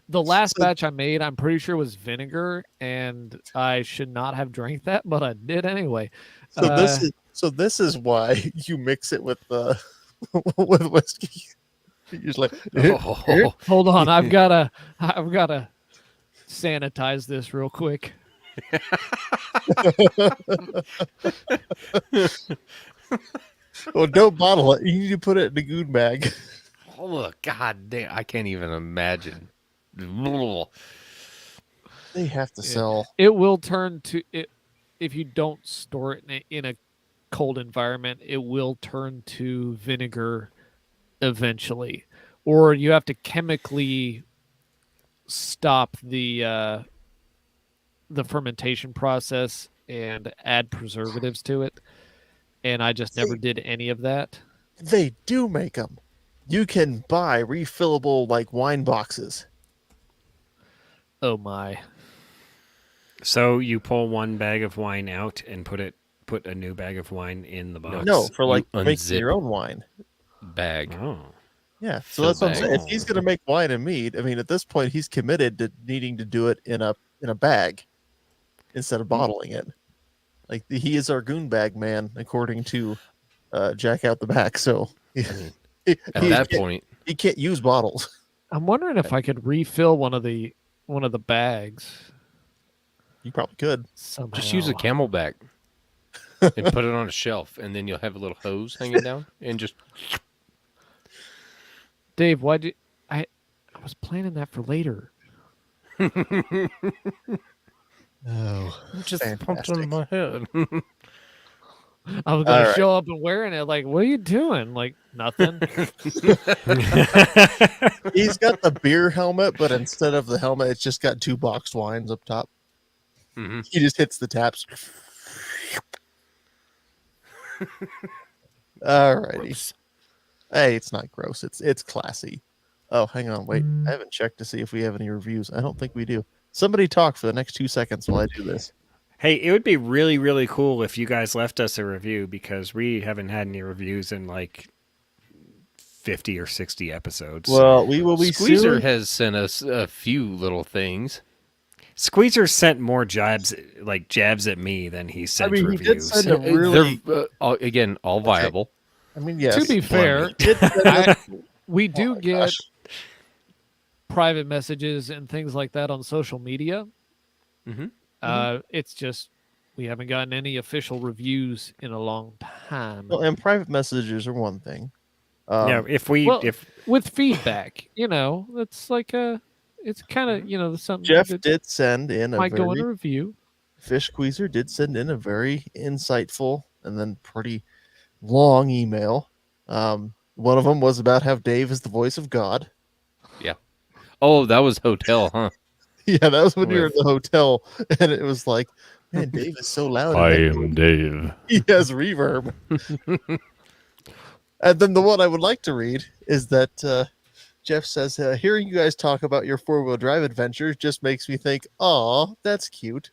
The last batch I made, I'm pretty sure was vinegar, and I should not have drank that, but I did anyway. This is why you mix it with with whiskey. Usually, Oh. Hold on, I've gotta sanitize this real quick. well, don't bottle it. You need to put it in a goon bag. Oh, look, God damn. I can't even imagine. They have to sell. It will turn to it if you don't store it in a cold environment. It will turn to vinegar eventually, or you have to chemically stop the fermentation process and add preservatives to it. And I just never did any of that. They do make them. You can buy refillable like wine boxes. Oh my. So you pull one bag of wine out and put a new bag of wine in the box. No, for like You making unzip your own wine. Bag. Oh. Yeah, so Fill that's what I'm saying. bag. If he's going to make wine and mead, I mean, at this point, he's committed to needing to do it in a bag instead of bottling it. Like he is our goon bag man, according to Jack out the back. So At that point, he can't use bottles. I'm wondering if I could refill one of the bags You probably could. somehow. just use a Camelback and put it on a shelf, and then you'll have a little hose hanging down, and just Dave, why did I was planning that for later. Oh, just pumped fantastic. on my head. I was gonna right. show up and wearing it. Like, what are you doing? Like, nothing. He's got the beer helmet, but instead of the helmet, it's just got two boxed wines up top. Mm-hmm. He just hits the taps. Alrighty. Hey, it's not gross. It's classy. Oh, hang on, wait. I haven't checked to see if we have any reviews. I don't think we do. Somebody talk for the next 2 seconds while I do this. Hey, it would be really, really cool if you guys left us a review because we haven't had any reviews in like 50 or 60 episodes. Well, we will be Squeezer soon. has sent us a few little things. Squeezer sent more jabs at me than he sent I mean, he reviews. did send a really. They're again all viable. I mean, yes. To be fair, we do get gosh. private messages and things like that on social media. Mhm. It's just we haven't gotten any official reviews in a long time. Well, and private messages are one thing. Yeah, if With feedback, it's like it's kind of something Jeff that did send in a might go in a very review. Fish Squeezer did send in a very insightful and then pretty long email. One of them was about how Dave is the voice of God. Yeah. Oh, that was hotel, huh? Yeah, that was when you were in the hotel, and it was like, man, Dave is so loud. Dave. He has reverb. And then the one I would like to read is that Jeff says, hearing you guys talk about your four-wheel drive adventures just makes me think, aw, that's cute.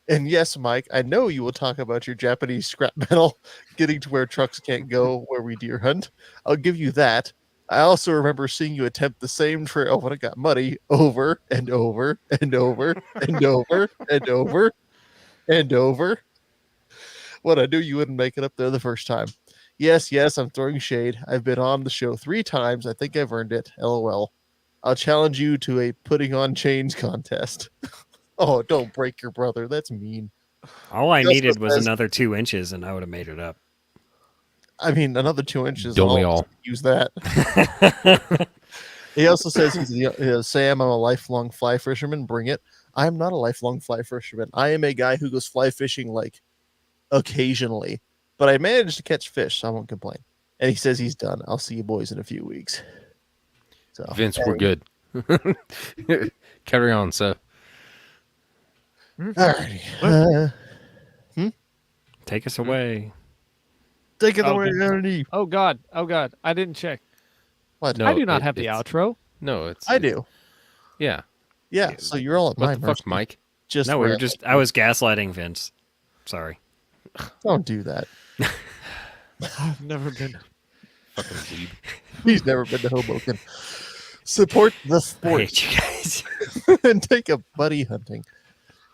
And yes, Mike, I know you will talk about your Japanese scrap metal getting to where trucks can't go where we deer hunt. I'll give you that. I also remember seeing you attempt the same trail when it got muddy over and over and over and over and over and over. When I knew you wouldn't make it up there the first time. Yes, I'm throwing shade. I've been on the show 3 times. I think I've earned it. LOL. I'll challenge you to a putting on chains contest. Oh, don't break your brother. That's mean. All I He also needed was says- another 2 inches, and I would have made it up. I mean, another 2 inches. Don't we I'll all? use that. He also says Sam, I'm a lifelong fly fisherman. Bring it. I'm not a lifelong fly fisherman. I am a guy who goes fly fishing like occasionally, but I managed to catch fish, so I won't complain. And he says he's done. I'll see you boys in a few weeks. So Vince, we're good. Carry on, sir. Alrighty. Take us away. Take it Oh, away, good. Ernie. Oh God. I didn't check. What? No, I do not it- have the it's- outro. No, it's I do. Yeah. Yeah. So you're all at What my the fuck, mercy. Mike? Just No, we were rambling. just. I was gaslighting Vince. Sorry. Don't do that. I've never been. Fucking weeb. He's never been to Hoboken. Support the I sport hate you guys. and take up buddy hunting.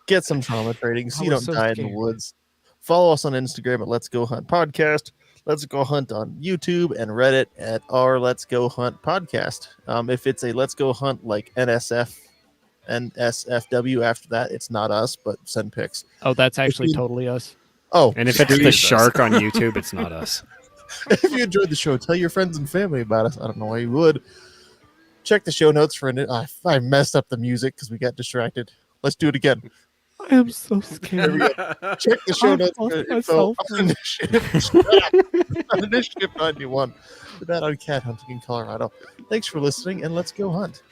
Get some trauma training so I you was don't so die in scared. the woods. Follow us on Instagram at Let's Go Hunt Podcast. Let's Go Hunt on YouTube and Reddit at our Let's Go Hunt Podcast. If it's a Let's Go Hunt like NSF and SFW after that, it's not us, but send pics. Oh, that's actually you- totally us. Oh, And if it's the shark on YouTube, it's not us. if you enjoyed the show, tell your friends and family about us. I don't know why you would. Check the show notes for I messed up the music because we got distracted. Let's do it again. I am so There scared. we go. Check the show I notes for lost info myself. on Initiative 91. The Bad on Cat Hunting in Colorado. Thanks for listening, and let's go hunt.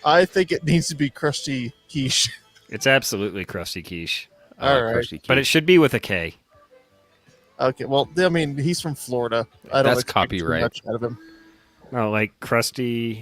I think it needs to be Krusty Keesh. It's absolutely Krusty Keesh. All right. Krusty But Keesh. it should be with a K. Okay, well, I mean, he's from Florida. I don't That's expect too copyright. much out of him. No, like Krusty